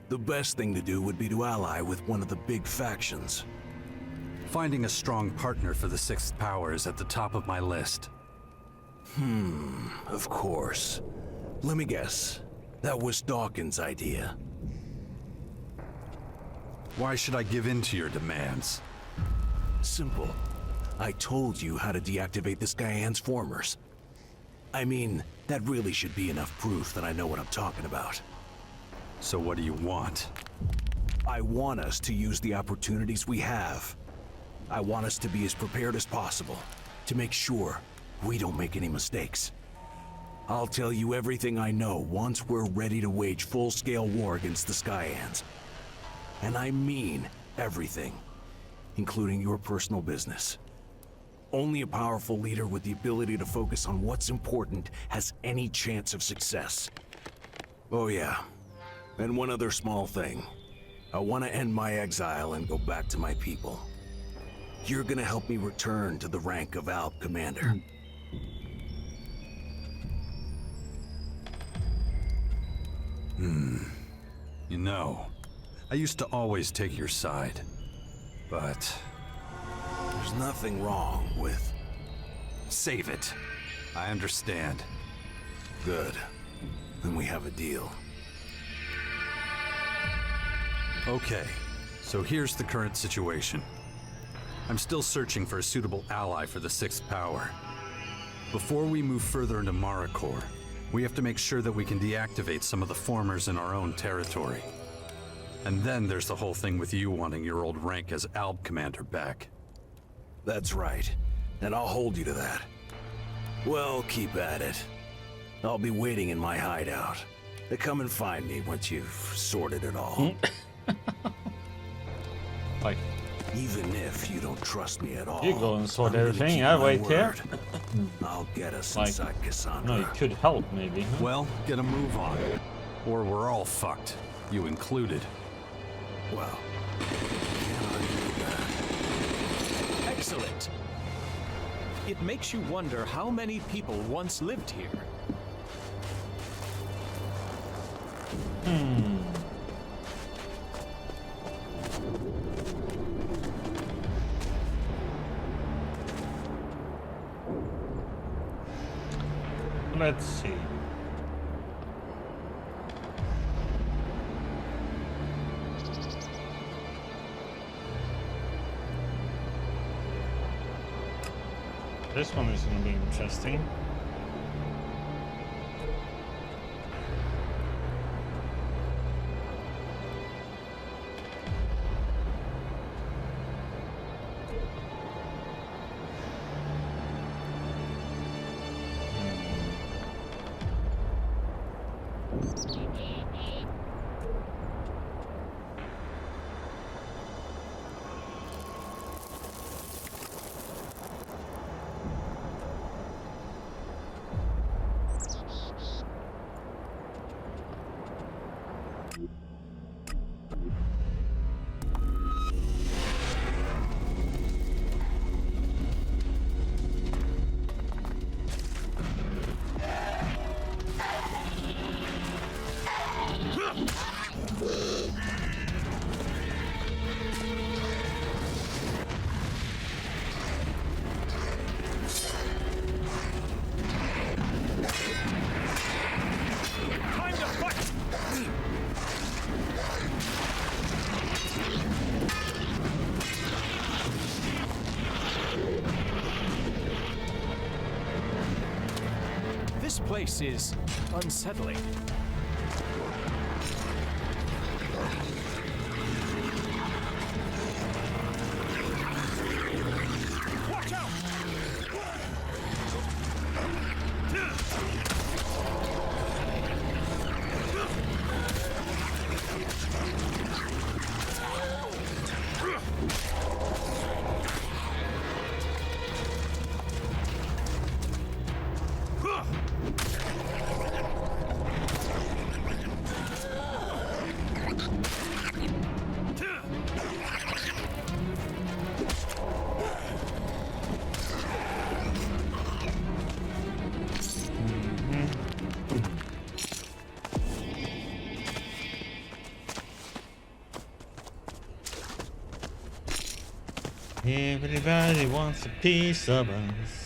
The best thing to do would be to ally with one of the big factions. Finding a strong partner for the Sixth Power is at the top of my list. Of course. Let me guess. That was Dawkins' idea. Why should I give in to your demands? Simple. I told you how to deactivate the Skyans' formers. I mean, that really should be enough proof that I know what I'm talking about. So what do you want? I want us to use the opportunities we have. I want us to be as prepared as possible, to make sure we don't make any mistakes. I'll tell you everything I know once we're ready to wage full-scale war against the Skyans. And I mean everything, including your personal business. Only a powerful leader with the ability to focus on what's important has any chance of success. Oh yeah, and one other small thing. I want to end my exile and go back to my people. You're gonna help me return to the rank of Alp Commander. You know, I used to always take your side, but There's nothing wrong with... save it. I understand. Good. Then we have a deal. Okay, so here's the current situation. I'm still searching for a suitable ally for the Sixth Power. Before we move further into Maricor, we have to make sure that we can deactivate some of the formers in our own territory. And then there's the whole thing with you wanting your old rank as Alb Commander back. That's right. And I'll hold you to that. Well, keep at it. I'll be waiting in my hideout. Come and find me once you've sorted it all. Like, Even if you don't trust me at all, you go and sort I'm gonna everything. keep I my wait here. word. I'll get us Like, inside Cassandra. no, you could help maybe. Huh? Well, get a move on. Or we're all fucked. You included. Well, can't argue that. Excellent. It makes you wonder how many people once lived here. Let's see. This one is going to be interesting. This place is unsettling. Watch out! Everybody wants a piece of us.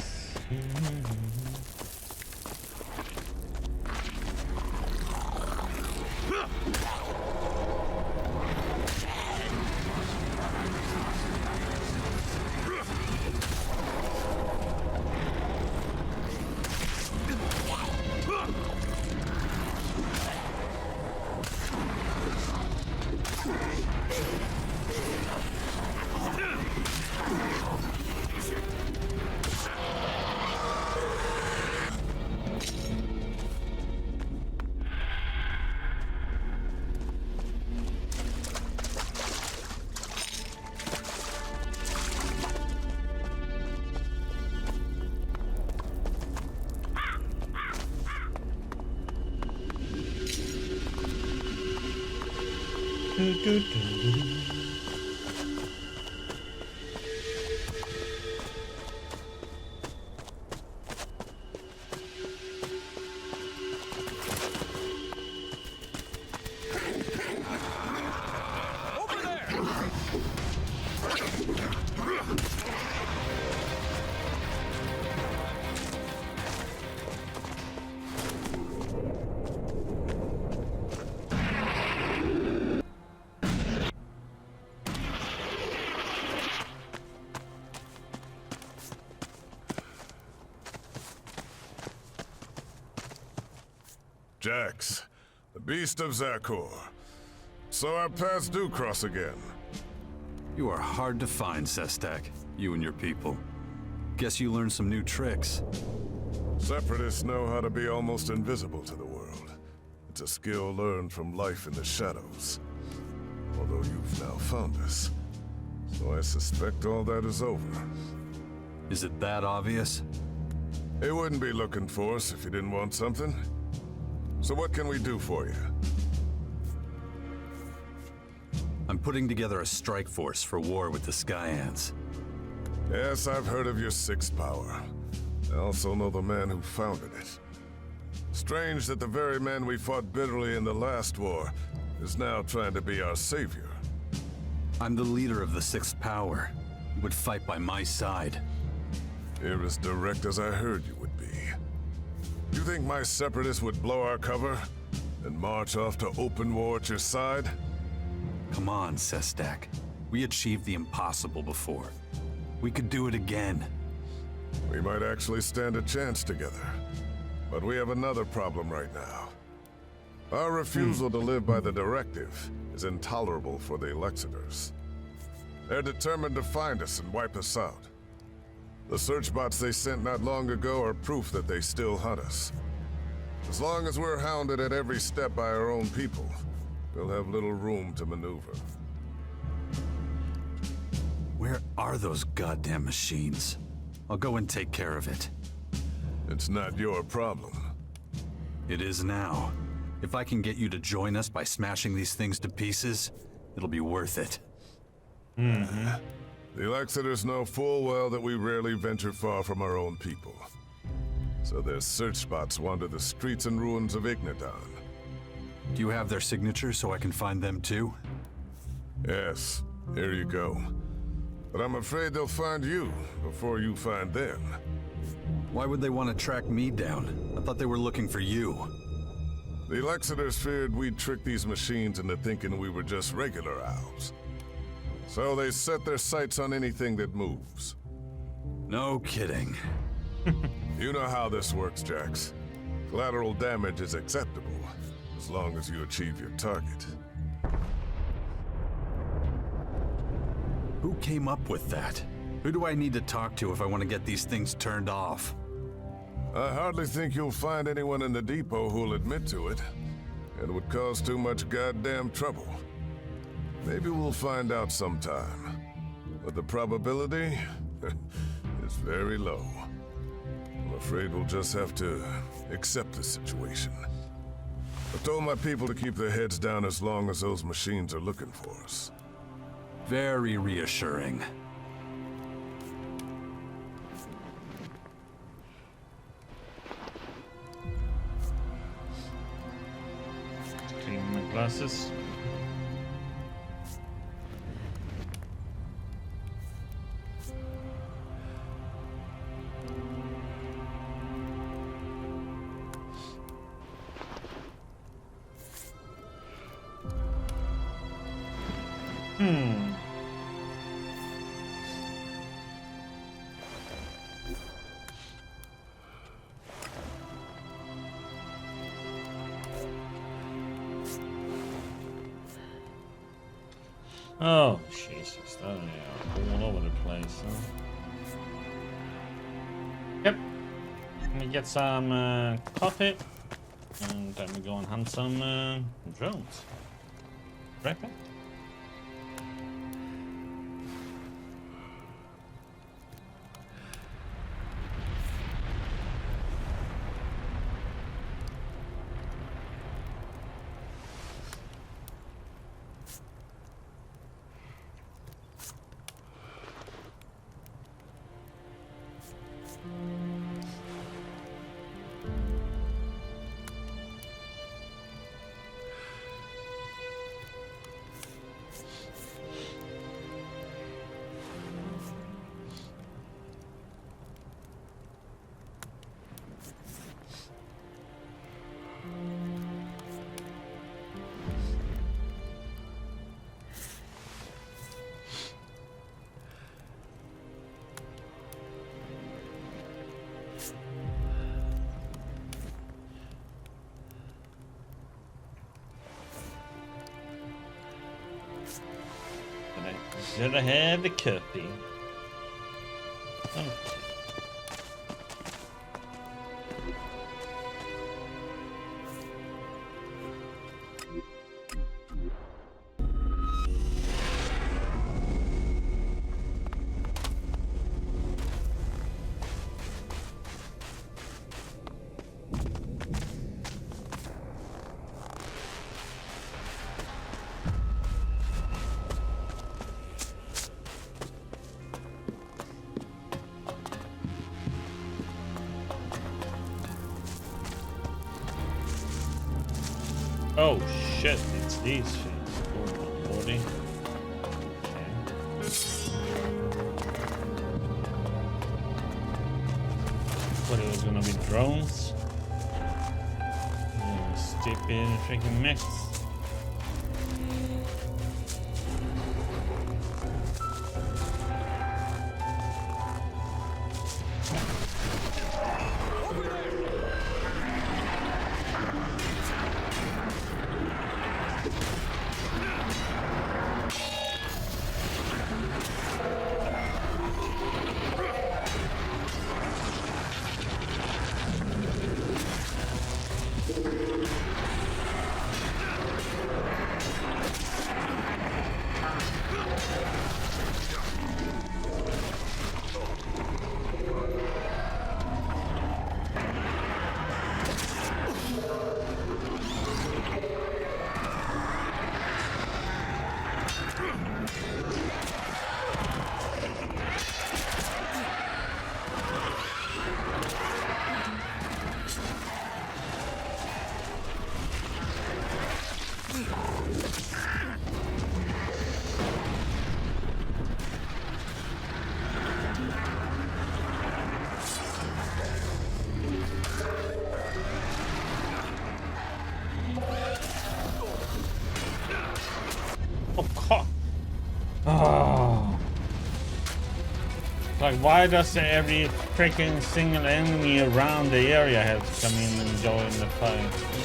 Jax, the beast of Zakor. So our paths do cross again. You are hard to find, Sestak. You and your people. Guess you learned some new tricks. Separatists know how to be almost invisible to the world. It's a skill learned from life in the shadows. Although you've now found us. So I suspect all that is over. Is it that obvious? It wouldn't be looking for us if you didn't want something. So what can we do for you? I'm putting together a strike force for war with the Sky Ants. Yes, I've heard of your sixth power. I also know the man who founded it. Strange that the very man we fought bitterly in the last war is now trying to be our savior. I'm the leader of the sixth power. You would fight by my side. You're as direct as I heard you would be. You think my separatists would blow our cover and march off to open war at your side? Come on, Sestak. We achieved the impossible before. We could do it again. We might actually stand a chance together. But we have another problem right now. Our refusal to live by the directive is intolerable for the Elexitors. They're determined to find us and wipe us out. The search bots they sent not long ago are proof that they still hunt us. As long as we're hounded at every step by our own people, we'll have little room to maneuver. Where are those goddamn machines? I'll go and take care of it. It's not your problem. It is now. If I can get you to join us by smashing these things to pieces, it'll be worth it. The Elexitors know full well that we rarely venture far from our own people. So their search spots wander the streets and ruins of Ignadon. Do you have their signatures so I can find them too? Yes, here you go. But I'm afraid they'll find you before you find them. Why would they want to track me down? I thought they were looking for you. The Elexitors feared we'd trick these machines into thinking we were just regular owls. So they set their sights on anything that moves. No kidding. You know how this works, Jax. Collateral damage is acceptable, as long as you achieve your target. Who came up with that? Who do I need to talk to if I want to get these things turned off? I hardly think you'll find anyone in the depot who'll admit to it. It would cause too much goddamn trouble. Maybe we'll find out sometime. But the probability is very low. I'm afraid we'll just have to accept the situation. I told my people to keep their heads down as long as those machines are looking for us. Very reassuring. Clean my glasses. Oh, Jesus, that is all over the place, huh? Yep. Let me get some coffee, and then we go and hunt some drones. Right back. Should I have the copy? Okay. Oh shit, it's these things. Oh, lordy. Okay. Thought it was gonna be drones. stupid freaking mix. Oh. Like, why does every freaking single enemy around the area have to come in and join the fight?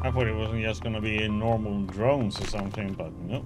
I thought it wasn't just gonna be normal drones or something, but nope.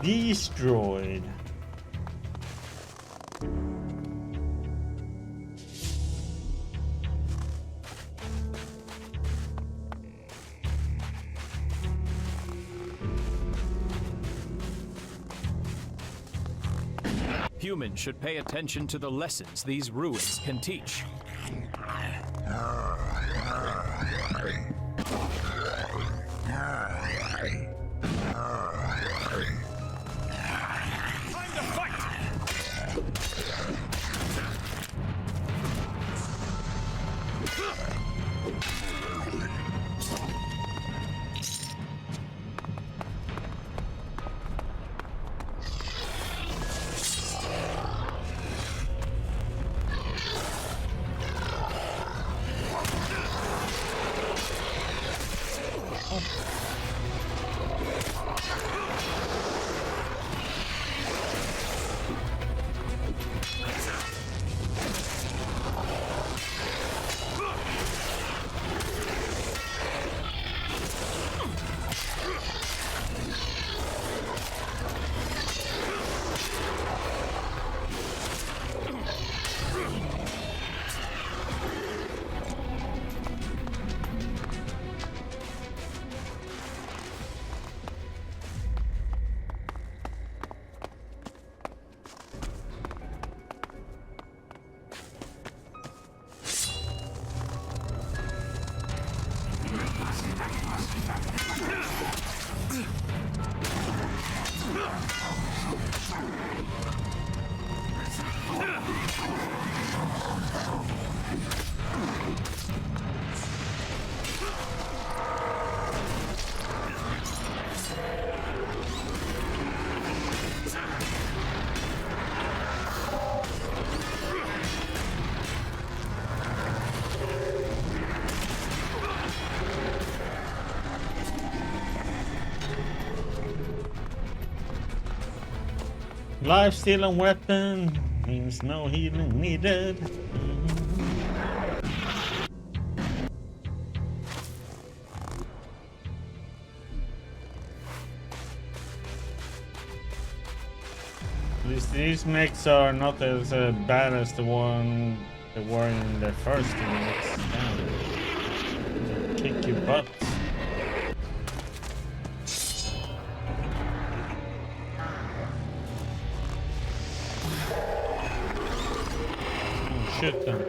Destroyed. Humans should pay attention to the lessons these ruins can teach. Time to fight! Life-stealing weapon means no healing needed. At least these mechs are not as bad as the one they were in the first mechs. They kick your butt. Shoot them.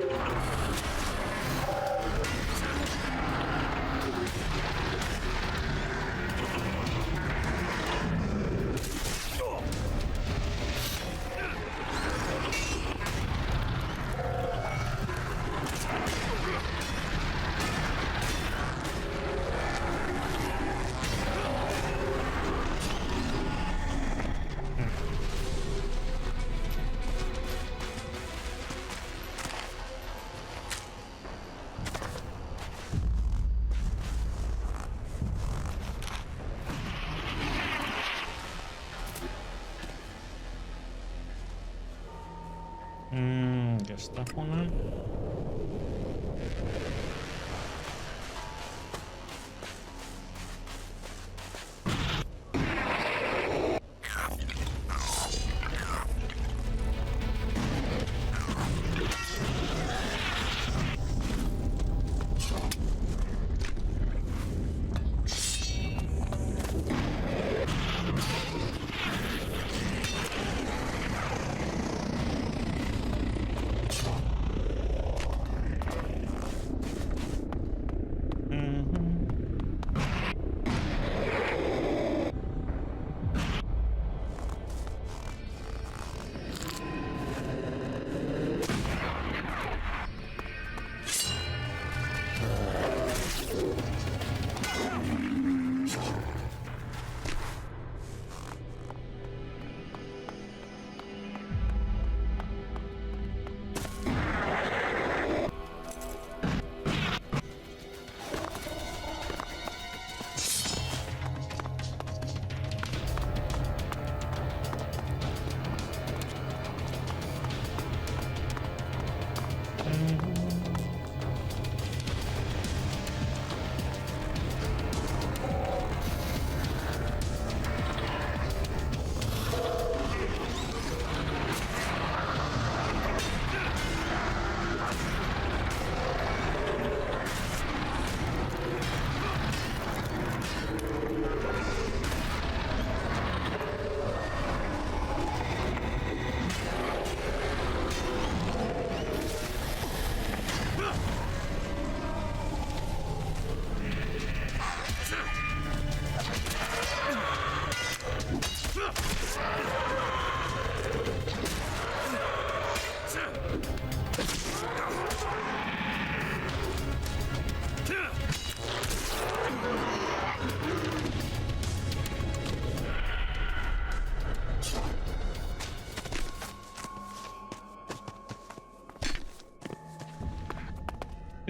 Guess that one then.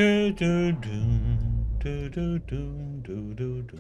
Do do do do do do do do do.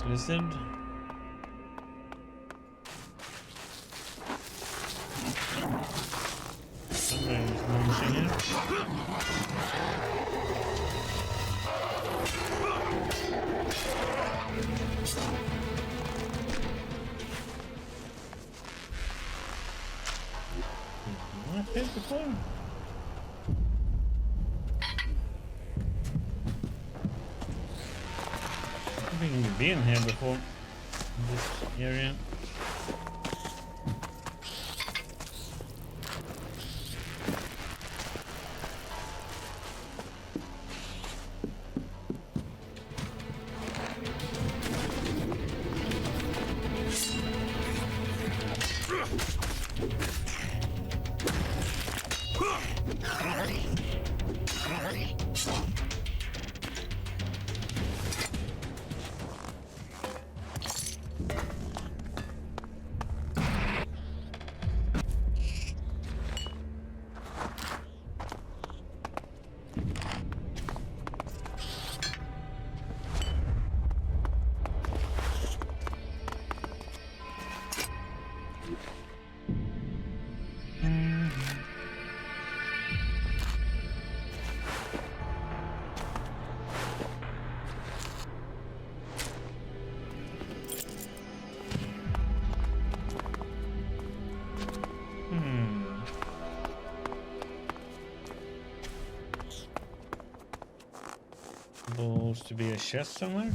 Lizard. Somebody's munching it. What hit the phone? I think you've been here before in this area. Supposed to be a chest somewhere.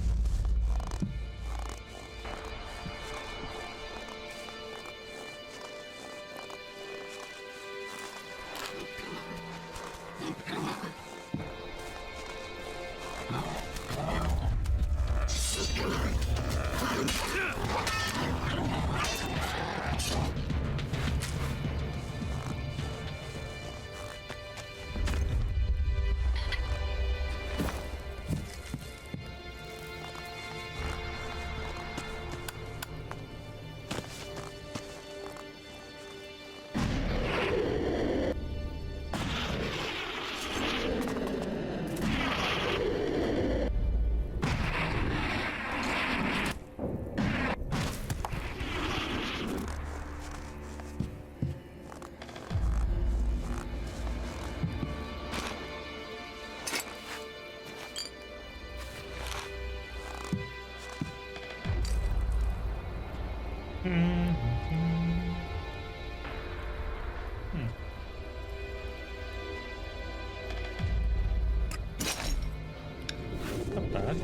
Not bad.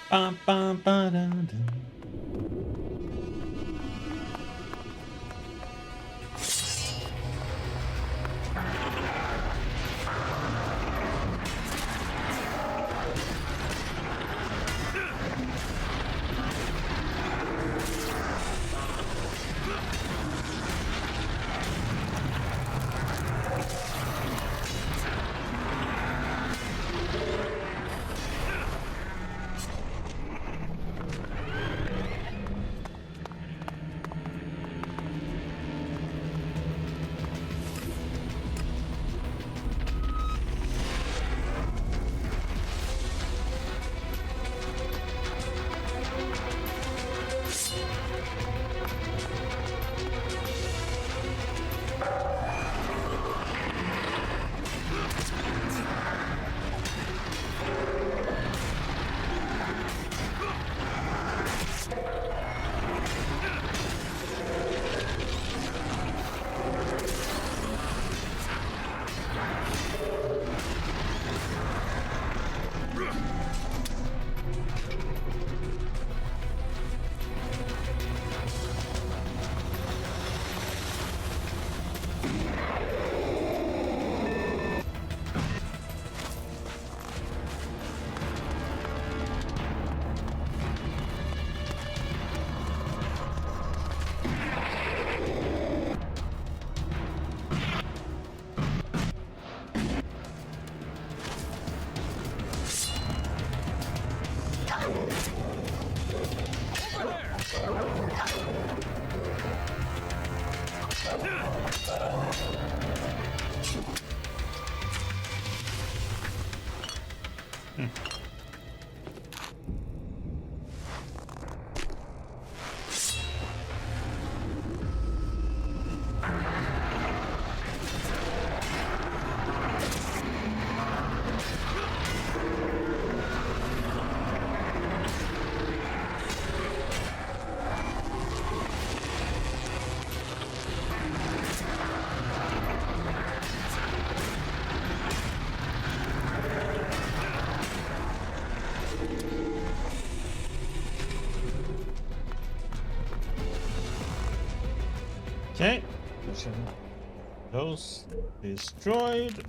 Bum, bum, ba-dum, dum. Okay, those destroyed.